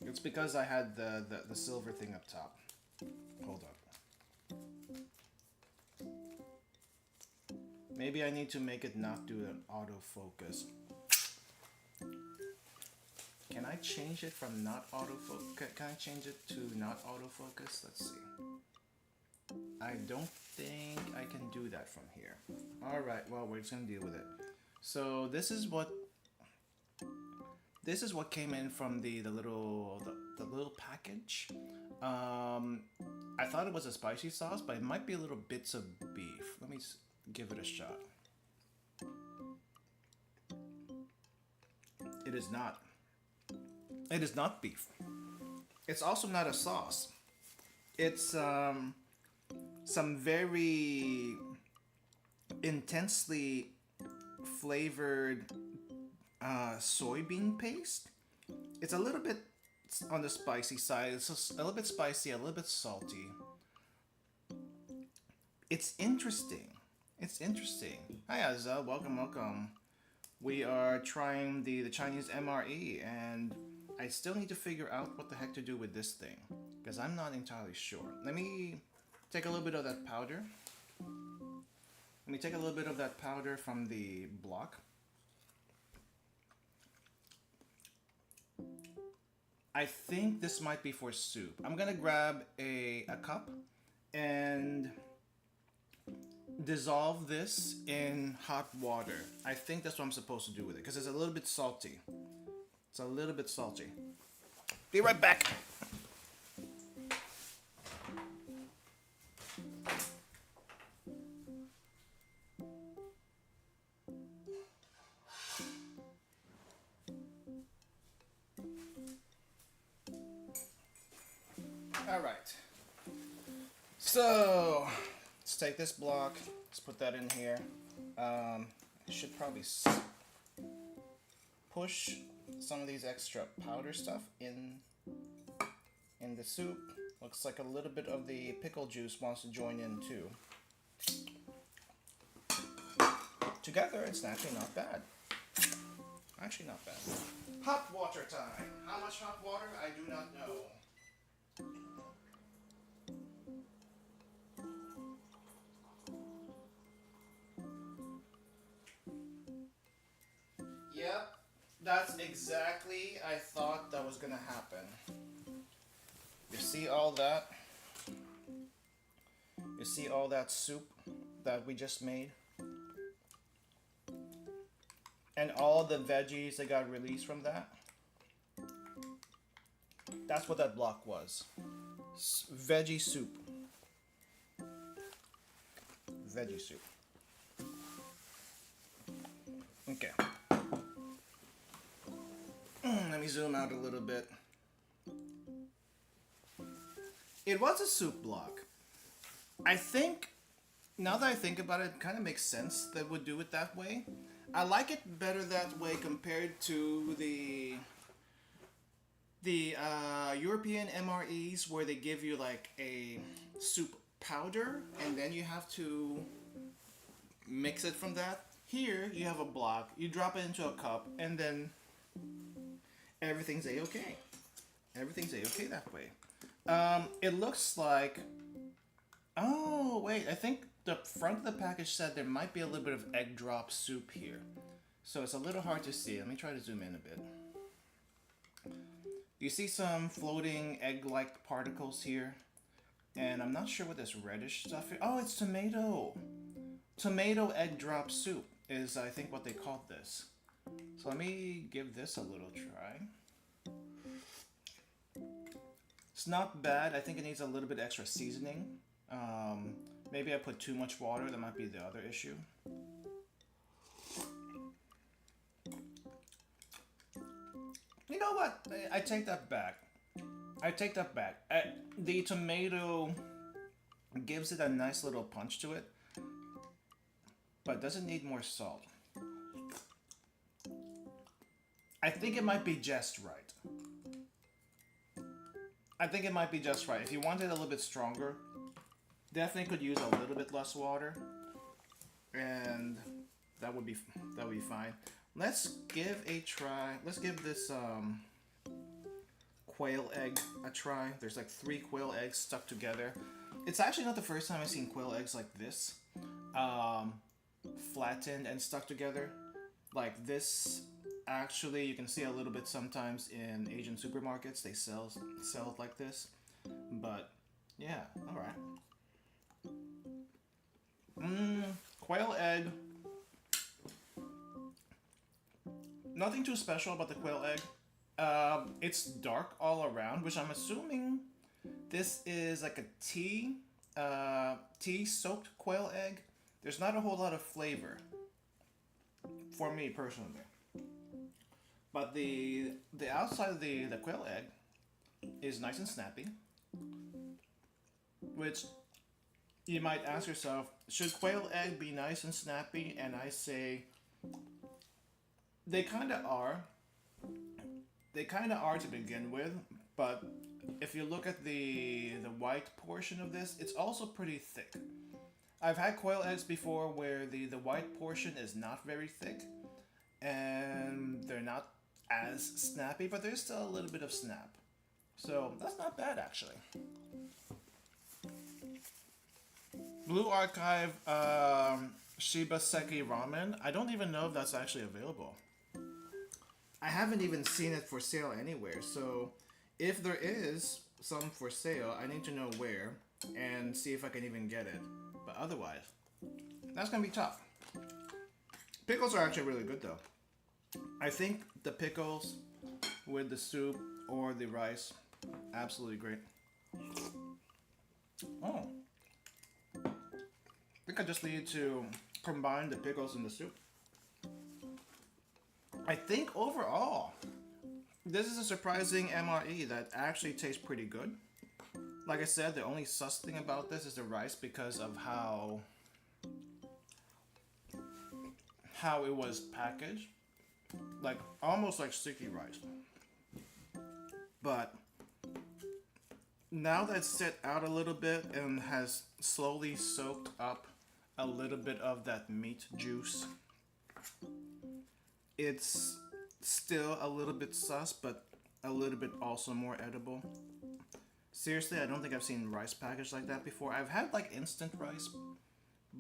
it's because I had the silver thing up top. Hold up. Maybe I need to make it not do an autofocus. Can I change it from not autofocus? Can I change it to not autofocus? Let's see. I don't think I can do that from here. Alright, well, we're just gonna deal with it. So this is what came in from the little package. I thought it was a spicy sauce, but it might be a little bits of beef. Let me give it a shot. It is not. It is not beef. It's also not a sauce. It's some very intensely flavored soybean paste. It's a little bit on the spicy side. It's a little bit spicy, a little bit salty. It's interesting. It's interesting. Hi Azza, welcome. We are trying the Chinese MRE, and I still need to figure out what the heck to do with this thing, because I'm not entirely sure. Let me take a little bit of that powder. Let me take a little bit of that powder from the block. I think this might be for soup. I'm gonna grab a cup and dissolve this in hot water. I think that's what I'm supposed to do with it, because it's a little bit salty. It's a little bit salty. Be right back. All right. So let's take this block. Let's put that in here. I should probably push some of these extra powder stuff in the soup. Looks like a little bit of the pickle juice wants to join in too. together, it's actually not bad. Actually not bad. Hot water time. How much hot water? I do not know. Yep, that's exactly I thought that was gonna happen. You see all that? You see all that soup that we just made? And all the veggies that got released from that? That's what that block was. Veggie soup. Veggie soup. Okay. Let me zoom out a little bit. It was a soup block. I think, now that I think about it, it kind of makes sense that we'd do it that way. I like it better that way compared to the European MREs where they give you like a soup powder and then you have to mix it from that. Here you have a block, you drop it into a cup, and then everything's a-okay. Everything's a-okay that way. It looks like, oh wait, I think the front of the package said there might be a little bit of egg drop soup here. So it's a little hard to see. Let me try to zoom in a bit. You see some floating egg-like particles here. And I'm not sure what this reddish stuff is. Oh, it's tomato. Tomato egg drop soup is, I think, what they called this. So let me give this a little try. It's not bad. I think it needs a little bit extra seasoning. Maybe I put too much water. That might be the other issue. You know what? I take that back. I take that back. The tomato gives it a nice little punch to it, but doesn't need more salt. I think it might be just right. I think it might be just right. If you want it a little bit stronger, definitely could use a little bit less water, and that would be fine. Let's give a try. Let's give this quail egg a try. There's like 3 quail eggs stuck together. It's actually not the first time I've seen quail eggs like this, flattened and stuck together. Like this, actually, you can see a little bit sometimes in Asian supermarkets. They sell it like this. But yeah, all right. Quail egg. Nothing too special about the quail egg. It's dark all around, which I'm assuming this is like a tea-soaked quail egg. There's not a whole lot of flavor for me personally. But the outside of the quail egg is nice and snappy, which you might ask yourself, should quail egg be nice and snappy? And I say, they kind of are. They kind of are to begin with, but if you look at the white portion of this, it's also pretty thick. I've had quail eggs before where the white portion is not very thick, and they're not as snappy, but there's still a little bit of snap. So that's not bad, actually. Blue Archive Shiba Seki Ramen. I don't even know if that's actually available. I haven't even seen it for sale anywhere, so if there is some for sale, I need to know where and see if I can even get it. But otherwise, that's gonna be tough. Pickles are actually really good though. I think the pickles with the soup or the rice, absolutely great. Oh. I think I just need to combine the pickles and the soup. I think overall, this is a surprising MRE that actually tastes pretty good. Like I said, the only sus thing about this is the rice because of how it was packaged. Like, almost like sticky rice. But now that it's set out a little bit and has slowly soaked up a little bit of that meat juice It's still a little bit sus, but a little bit also more edible. Seriously, I don't think I've seen rice packaged like that before. I've had like instant rice,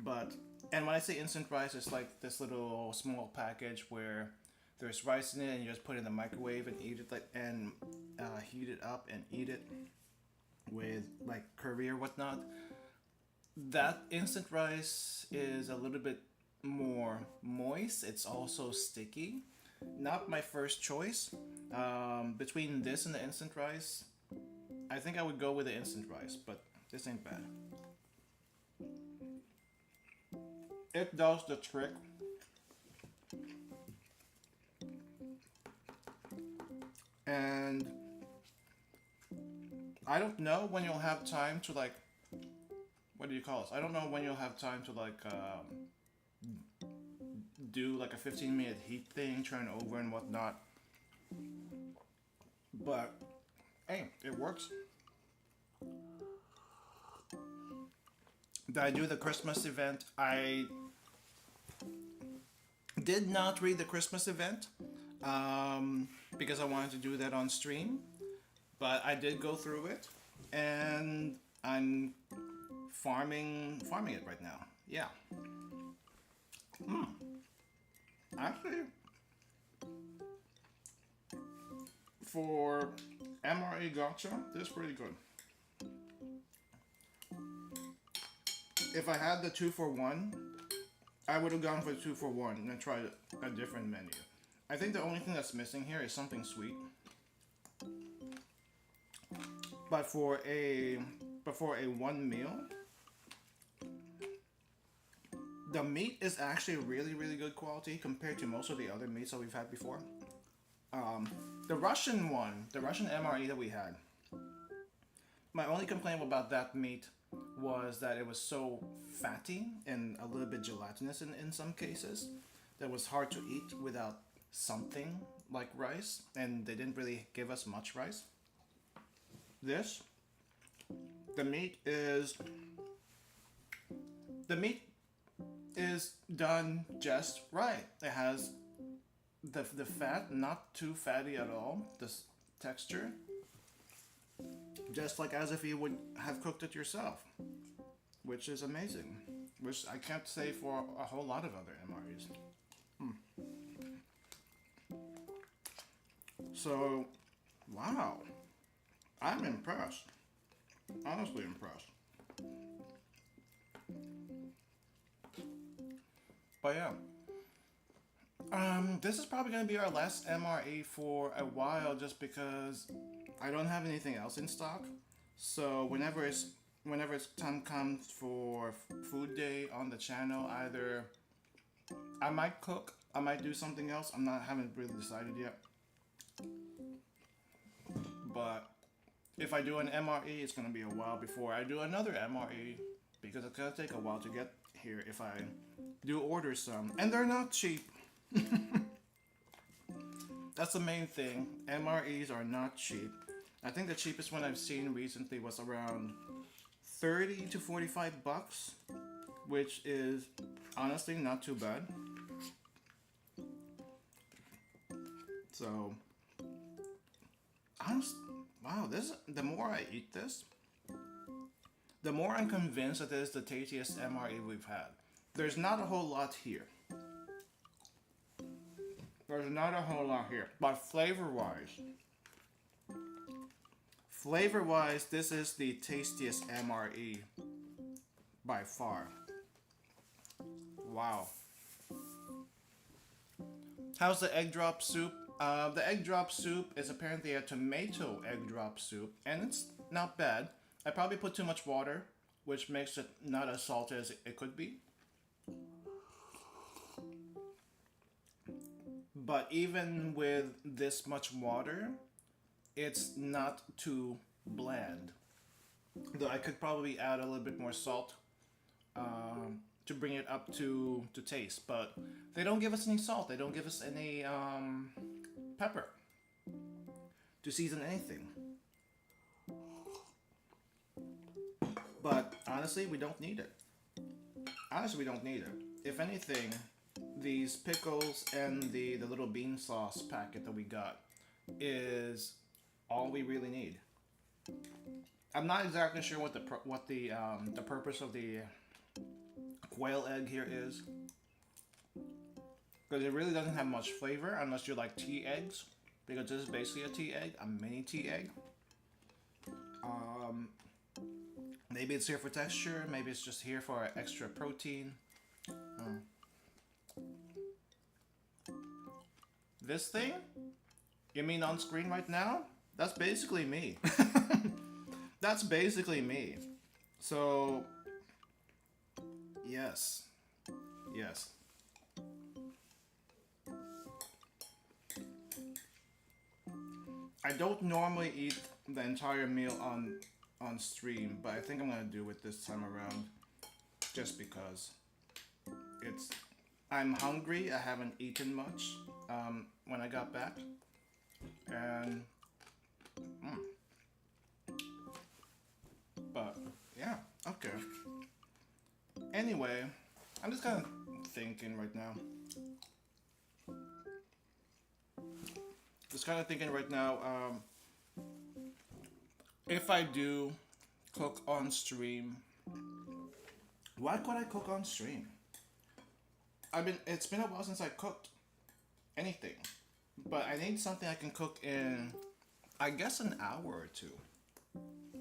but and when I say instant rice, it's like this little small package where there's rice in it, and you just put it in the microwave and eat it, like, and heat it up and eat it with like curry or whatnot. That instant rice is a little bit more moist. It's also sticky. Not my first choice. Between this and the instant rice, I think I would go with the instant rice, but this ain't bad. It does the trick. And I don't know when you'll have time to like, what do you call this? I don't know when you'll have time to like do like a 15-minute heat thing, turn over and whatnot. But hey, it works. Did I do the Christmas event? I did not read the Christmas event because I wanted to do that on stream, but I did go through it, and I'm farming it right now. Yeah. Actually, for MRE gotcha, this is pretty good. If I had the 2-for-1, I would have gone for the 2-for-1 and tried a different menu. I think the only thing that's missing here is something sweet. But for a one meal, the meat is actually really, really good quality compared to most of the other meats that we've had before. The Russian MRE that we had, my only complaint about that meat was that it was so fatty and a little bit gelatinous in some cases that was hard to eat without something like rice, and they didn't really give us much rice. The meat is done just right. It has the fat, not too fatty at all. This texture, just like as if you would have cooked it yourself, which is amazing. Which I can't say for a whole lot of other MREs. So, wow, I'm impressed. Honestly impressed. But yeah. This is probably going to be our last MRE for a while, just because I don't have anything else in stock. So whenever it's time comes for food day on the channel, either I might cook, I might do something else. Haven't really decided yet. But if I do an MRE, it's going to be a while before I do another MRE, because it's going to take a while to get here if I do order some, and they're not cheap. That's the main thing. MREs are not cheap. I think the cheapest one I've seen recently was around 30 to 45 bucks, which is honestly not too bad. So, wow, the more I eat this, the more I'm convinced that this is the tastiest MRE we've had. There's not a whole lot here. But flavor-wise, this is the tastiest MRE by far. Wow. How's the egg drop soup? The egg drop soup is apparently a tomato egg drop soup, and it's not bad. I probably put too much water, which makes it not as salty as it could be. But even with this much water, it's not too bland. Though I could probably add a little bit more salt to bring it up to taste. But they don't give us any salt. They don't give us any pepper to season anything. But honestly, we don't need it. If anything, these pickles and the little bean sauce packet that we got is all we really need. I'm not exactly sure what the purpose of the quail egg here is, because it really doesn't have much flavor unless you like tea eggs, because this is basically a tea egg, a mini tea egg. Maybe it's here for texture, maybe it's just here for extra protein. This thing? You mean on screen right now? That's basically me. That's basically me. So, yes. Yes. I don't normally eat the entire meal on stream, but I think I'm gonna do it this time around, just because I'm hungry. I haven't eaten much when I got back, and but yeah, okay. Anyway, I'm just kind of thinking right now. If I do cook on stream, why could I cook on stream? It's been a while since I cooked anything, but I need something I can cook in, I guess, an hour or two.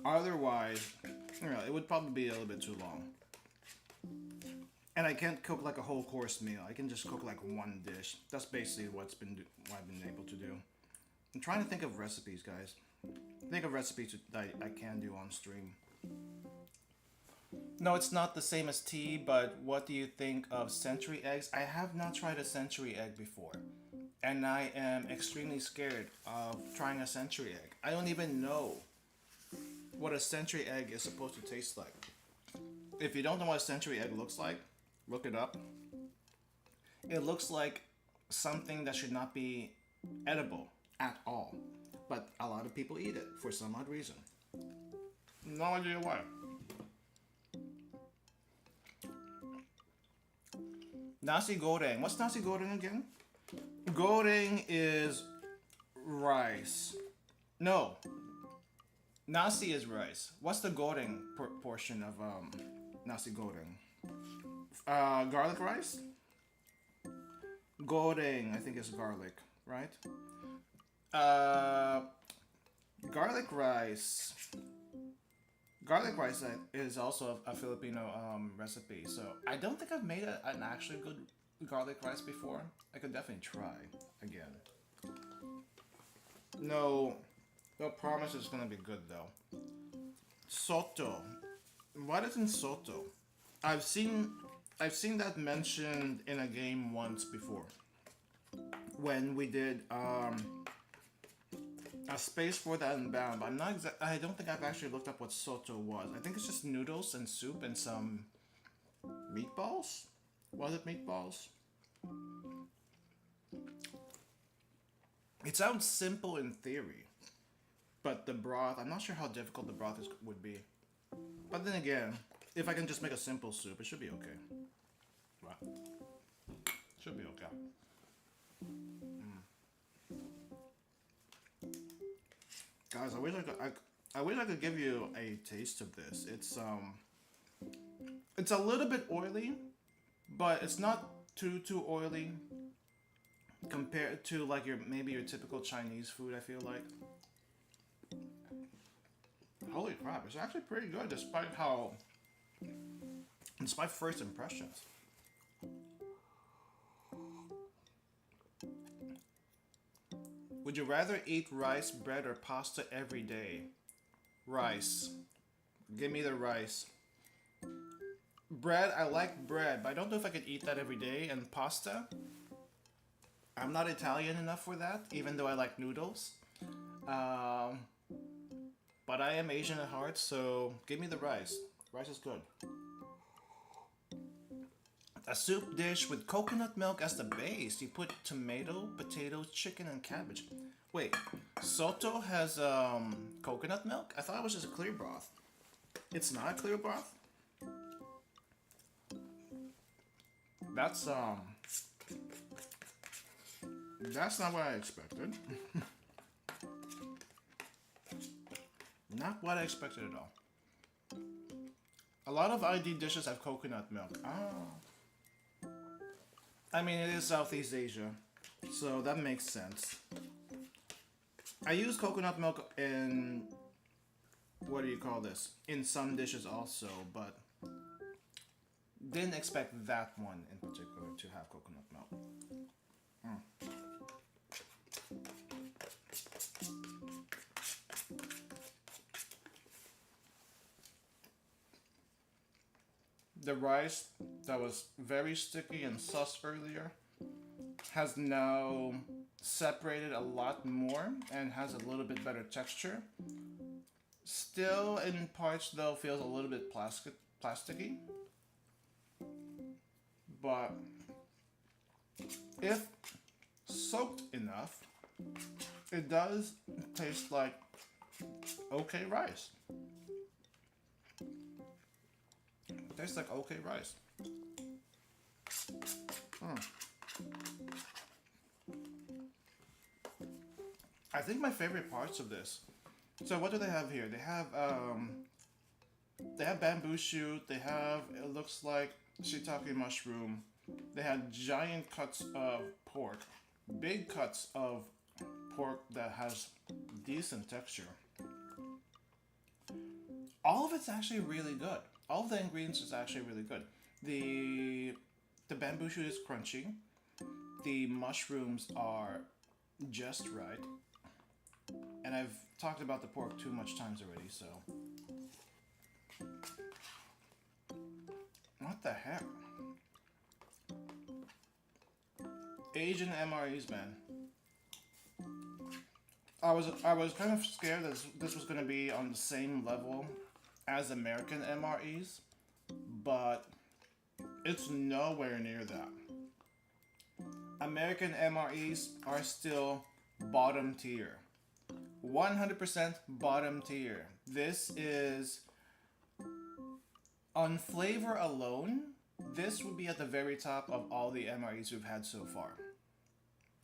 Otherwise, it would probably be a little bit too long. And I can't cook like a whole course meal. I can just cook like one dish. That's basically what I've been able to do. I'm trying to think of recipes, guys. Think of recipes that I can do on stream. No, it's not the same as tea, but what do you think of century eggs? I have not tried a century egg before, and I am extremely scared of trying a century egg. I don't even know what a century egg is supposed to taste like. If you don't know what a century egg looks like, look it up. It looks like something that should not be edible at all, but a lot of people eat it for some odd reason. No idea why. Nasi goreng. What's nasi goreng again? Goreng is rice. No. Nasi is rice. What's the goreng portion of nasi goreng? Garlic rice? Goreng, I think is garlic, right? Garlic rice. Garlic rice is also a Filipino recipe, so I don't think I've made an actually good garlic rice before. I could definitely try again. No promise it's gonna be good though. Soto. What isn't soto? I've seen that mentioned in a game once before, when we did a space for that Unbound, but I don't think I've actually looked up what soto was. I think it's just noodles and soup and some meatballs. Was it meatballs? It sounds simple in theory, but the broth, I'm not sure how difficult the broth would be. But then again, if I can just make a simple soup, it should be okay. Right. Should be okay. Guys, I wish I could give you a taste of this. It's a little bit oily, but it's not too oily compared to like maybe your typical Chinese food, I feel like. Holy crap, it's actually pretty good despite first impressions. Would you rather eat rice, bread, or pasta every day? Rice. Give me the rice. Bread, I like bread, but I don't know if I could eat that every day. And pasta, I'm not Italian enough for that, even though I like noodles. But I am Asian at heart, so give me the rice. Rice is good. A soup dish with coconut milk as the base. You put tomato, potatoes, chicken, and cabbage. Wait, soto has coconut milk? I thought it was just a clear broth. It's not a clear broth? That's That's not what I expected. Not what I expected at all. A lot of ID dishes have coconut milk. Oh. I mean, it is Southeast Asia, so that makes sense. I use coconut milk in, what do you call this? In some dishes also, but didn't expect that one in particular to have coconut milk. The rice that was very sticky and sus earlier has now separated a lot more and has a little bit better texture. Still in parts though feels a little bit plasticky. But if soaked enough, it does taste like okay rice. It tastes like okay rice. I think my favorite parts of this. So what do they have here? They have bamboo shoot. They have, it looks like shiitake mushroom. They had giant cuts of pork, big cuts of pork that has decent texture. All of it's actually really good. All of the ingredients is actually really good. The bamboo shoot is crunchy. The mushrooms are just right. And I've talked about the pork too much times already, so. What the heck? Asian MREs, man. I was kind of scared that this was gonna be on the same level as American MREs, but it's nowhere near that. American MREs are still bottom tier. 100% bottom tier. This is, on flavor alone, this would be at the very top of all the MREs we've had so far.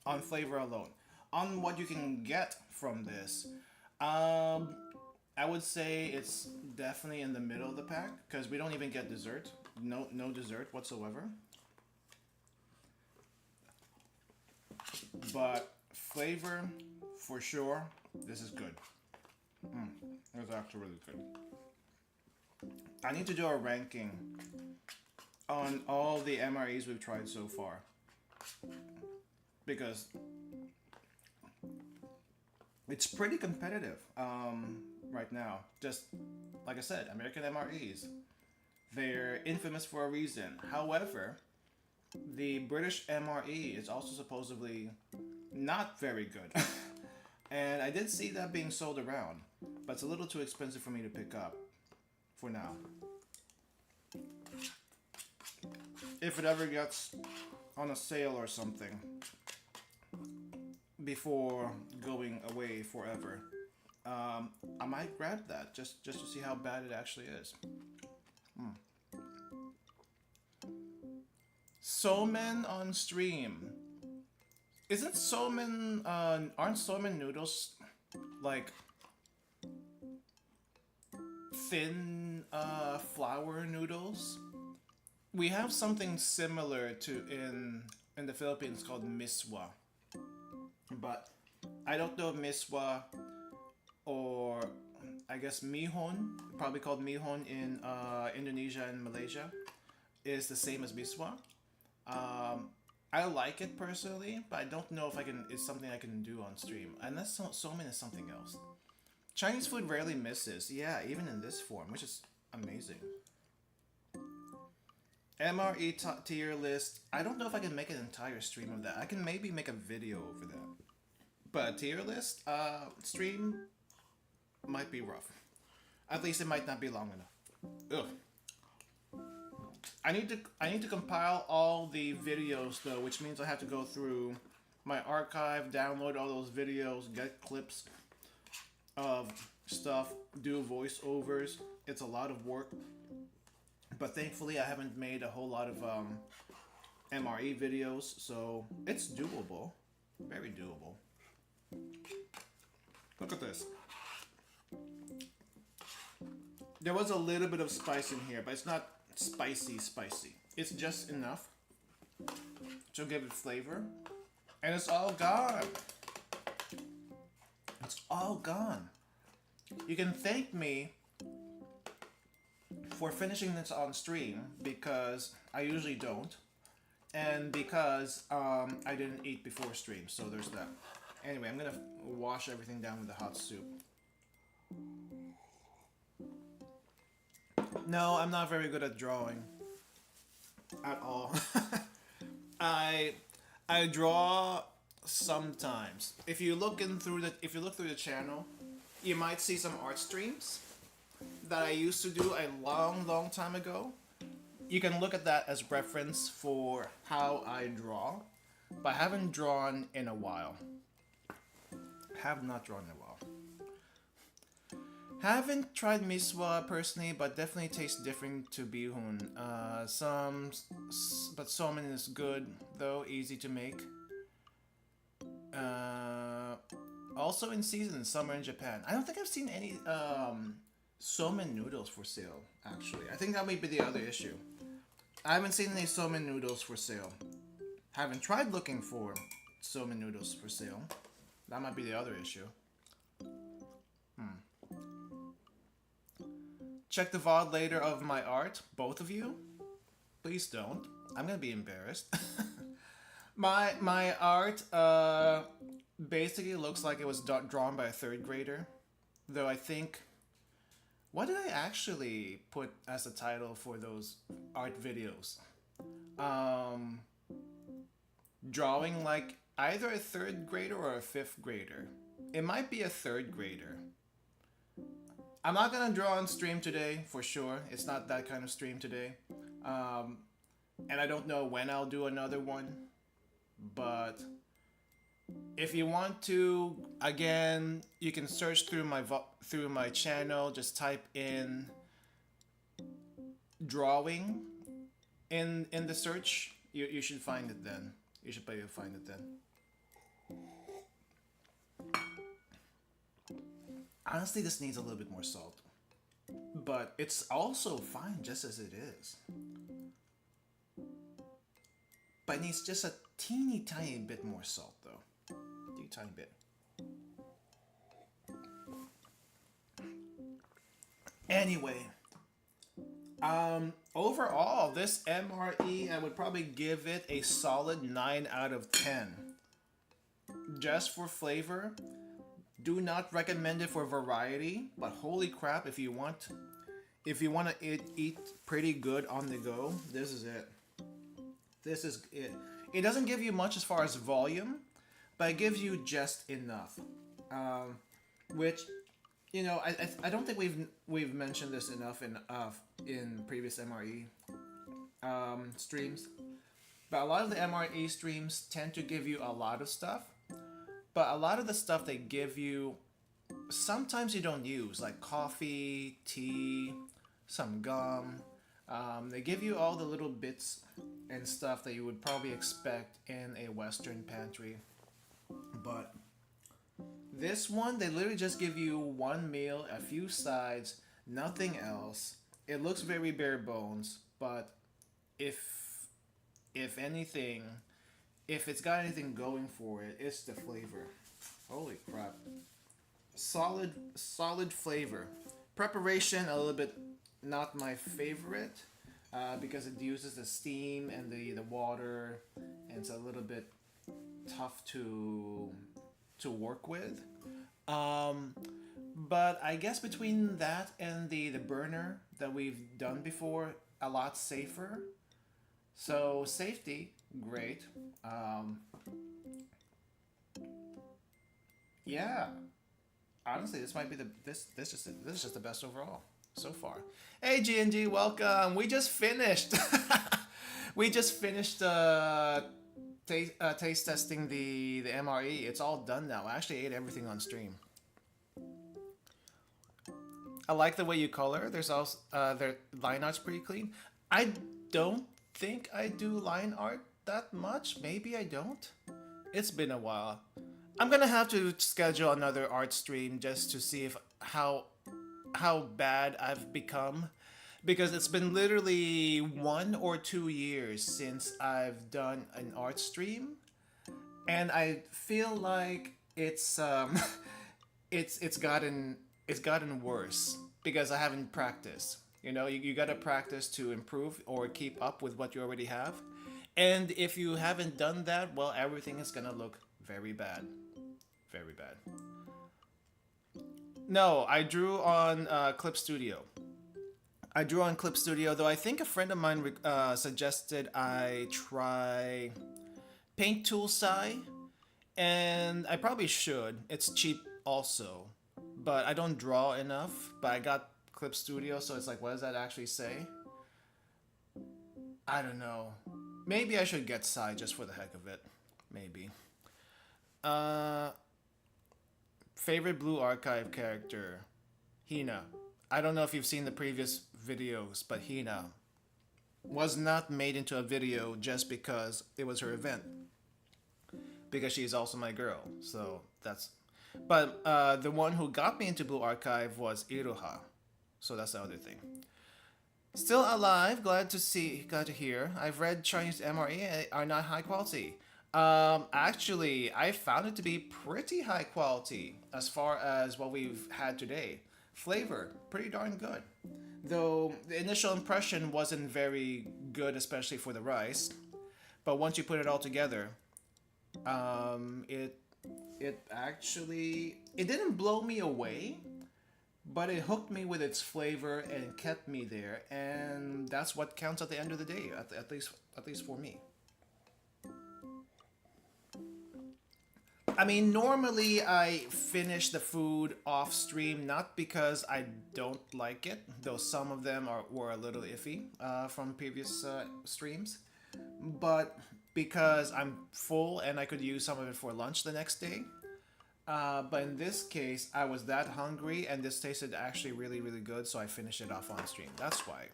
On flavor alone. On what you can get from this, I would say it's definitely in the middle of the pack, because we don't even get dessert. No dessert whatsoever. But flavor, for sure, this is good. It's actually really good. I need to do a ranking on all the MREs we've tried so far, because it's pretty competitive right now. Just like I said, American MREs, they're infamous for a reason. However, the British MRE is also supposedly not very good. And I did see that being sold around, but it's a little too expensive for me to pick up for now. If it ever gets on a sale or something before going away forever, I might grab that just to see how bad it actually is. Somen on stream. Isn't somen, aren't somen noodles like thin flour noodles? We have something similar to in the Philippines called miswa, but I don't know if miswa or I guess mihon, probably called mihon in Indonesia and Malaysia, is the same as miswa. I like it personally, but I don't know if it's something I can do on stream. Unless somen is something else. Chinese food rarely misses, yeah, even in this form, which is amazing. MRE tier list. I don't know if I can make an entire stream of that. I can maybe make a video over that. But a tier list stream might be rough. At least it might not be long enough. Ugh. I need to compile all the videos though, which means I have to go through my archive, download all those videos, get clips of stuff, do voiceovers. It's a lot of work, but thankfully I haven't made a whole lot of MRE videos, so it's doable, very doable. Look at this. There was a little bit of spice in here, but it's not spicy. It's just enough to give it flavor, and it's all gone. It's all gone. You can thank me for finishing this on stream because I usually don't, and because I didn't eat before stream, so there's that. Anyway, I'm gonna wash everything down with the hot soup. No, I'm not very good at drawing at all. I draw sometimes. If you look through the channel, you might see some art streams that I used to do a long time ago. You can look at that as reference for how I draw, but I haven't drawn in a while. Have not drawn in a while. Haven't tried miswa personally, but definitely tastes different to bihun. But somen is good though, easy to make. Also in season, summer in Japan. I don't think I've seen any somen noodles for sale. Actually, I think that might be the other issue. I haven't seen any somen noodles for sale. Haven't tried looking for somen noodles for sale. That might be the other issue. Check the VOD later of my art, both of you. Please don't. I'm gonna be embarrassed. my art basically looks like it was drawn by a 3rd grader. Though I think, what did I actually put as a title for those art videos? Drawing like either a 3rd grader or a 5th grader. It might be a 3rd grader. I'm not gonna draw on stream today for sure. It's not that kind of stream today. And I don't know when I'll do another one. But if you want to, again, you can search through my channel. Just type in drawing in the search. You should find it then. You should be able to find it then. Honestly, this needs a little bit more salt. But it's also fine just as it is. But it needs just a teeny tiny bit more salt though. Teeny tiny bit. Anyway. Overall, this MRE, I would probably give it a solid 9 out of 10. Just for flavor. Do not recommend it for variety, but holy crap, if you want to eat pretty good on the go, this is it. This is it. It doesn't give you much as far as volume, but it gives you just enough. Which, you know, I don't think we've mentioned this enough in previous MRE streams. But a lot of the MRE streams tend to give you a lot of stuff. But a lot of the stuff they give you, sometimes you don't use, like coffee, tea, some gum. They give you all the little bits and stuff that you would probably expect in a Western pantry. But this one, they literally just give you one meal, a few sides, nothing else. It looks very bare bones, but if anything, if it's got anything going for it, it's the flavor. Holy crap. Solid flavor. Preparation, a little bit not my favorite, because it uses the steam and the water, and it's a little bit tough to work with. But I guess between that and the burner that we've done before, a lot safer. So safety, great. Yeah. Honestly, this might be this is just the best overall so far. Hey G&G, welcome. We just finished. We just finished taste testing the MRE. It's all done now. I actually ate everything on stream. I like the way you color. There's also their line art's pretty clean. I don't think I do line art that much. Maybe I don't. It's been a while. I'm gonna have to schedule another art stream just to see if how bad I've become, because it's been literally 1 or 2 years since I've done an art stream, and I feel like it's gotten worse because I haven't practiced. You know, you gotta practice to improve or keep up with what you already have. And if you haven't done that, well, everything is gonna look very bad. Very bad. No, I drew on Clip Studio. I drew on Clip Studio, though I think a friend of mine suggested I try Paint Tool Sai, and I probably should. It's cheap also, but I don't draw enough. But I got Clip Studio, so it's like, what does that actually say? I don't know. Maybe I should get Sai just for the heck of it. Maybe. Uh, Favorite Blue Archive character? Hina. I don't know if you've seen the previous videos, but Hina was not made into a video just because it was her event. Because she's also my girl. So that's... But the one who got me into Blue Archive was Iroha. So that's the other thing. Still alive, glad to hear. I've read Chinese MRE are not high quality. Actually, I found it to be pretty high quality as far as what we've had today. Flavor, pretty darn good. Though the initial impression wasn't very good, especially for the rice. But once you put it all together, it actually, it didn't blow me away, but it hooked me with its flavor and kept me there, and that's what counts at the end of the day, at least for me. I mean, normally I finish the food off stream, not because I don't like it, though some of them were a little iffy from previous streams, but because I'm full and I could use some of it for lunch the next day. But in this case, I was that hungry and this tasted actually really, really good, so I finished it off on stream. That's why.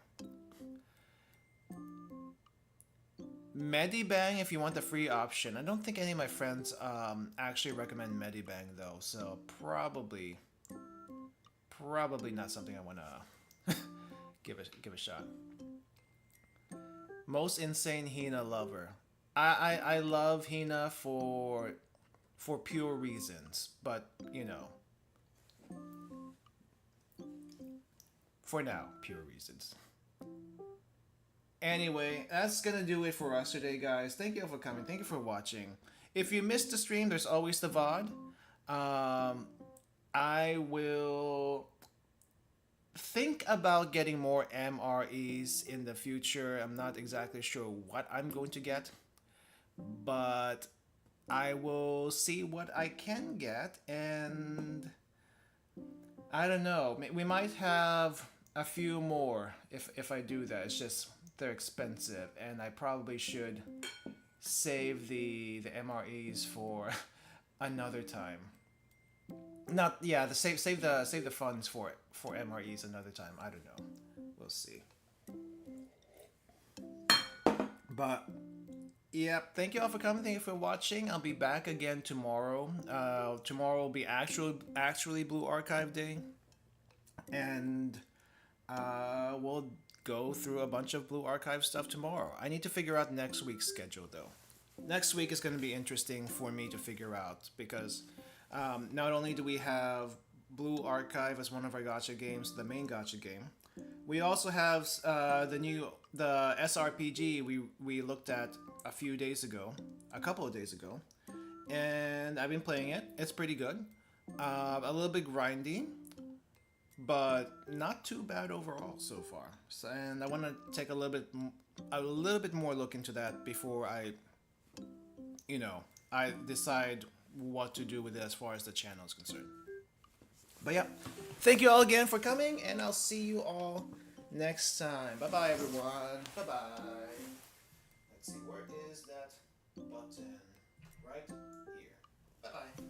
Medibang if you want the free option. I don't think any of my friends actually recommend Medibang though, so probably not something I want to give a shot. Most insane Hina lover. I love Hina for pure reasons, but you know, for now, pure reasons. Anyway, that's gonna do it for us today, guys. Thank you all for coming. Thank you for watching. If you missed the stream, there's always the VOD. I will think about getting more MREs in the future. I'm not exactly sure what I'm going to get, but I will see what I can get, and I don't know. We might have a few more if I do that. It's just they're expensive, and I probably should save the MREs for another time. Not yeah, save the funds for MREs another time. I don't know. We'll see. But yeah, thank you all for coming. Thank you for watching. I'll be back again tomorrow. Tomorrow will be actually Blue Archive Day, and we'll go through a bunch of Blue Archive stuff tomorrow. I need to figure out next week's schedule though. Next week is going to be interesting for me to figure out because not only do we have Blue Archive as one of our gacha games, the main gacha game, we also have the SRPG we looked at a couple of days ago, and I've been playing it. It's pretty good. A little bit grindy, but not too bad overall so far. So, and I want to take a little bit more look into that before I decide what to do with it as far as the channel is concerned. But yeah, thank you all again for coming, and I'll see you all next time. Bye bye, everyone. Bye bye. Let's see, where is that button? Right here. Bye bye.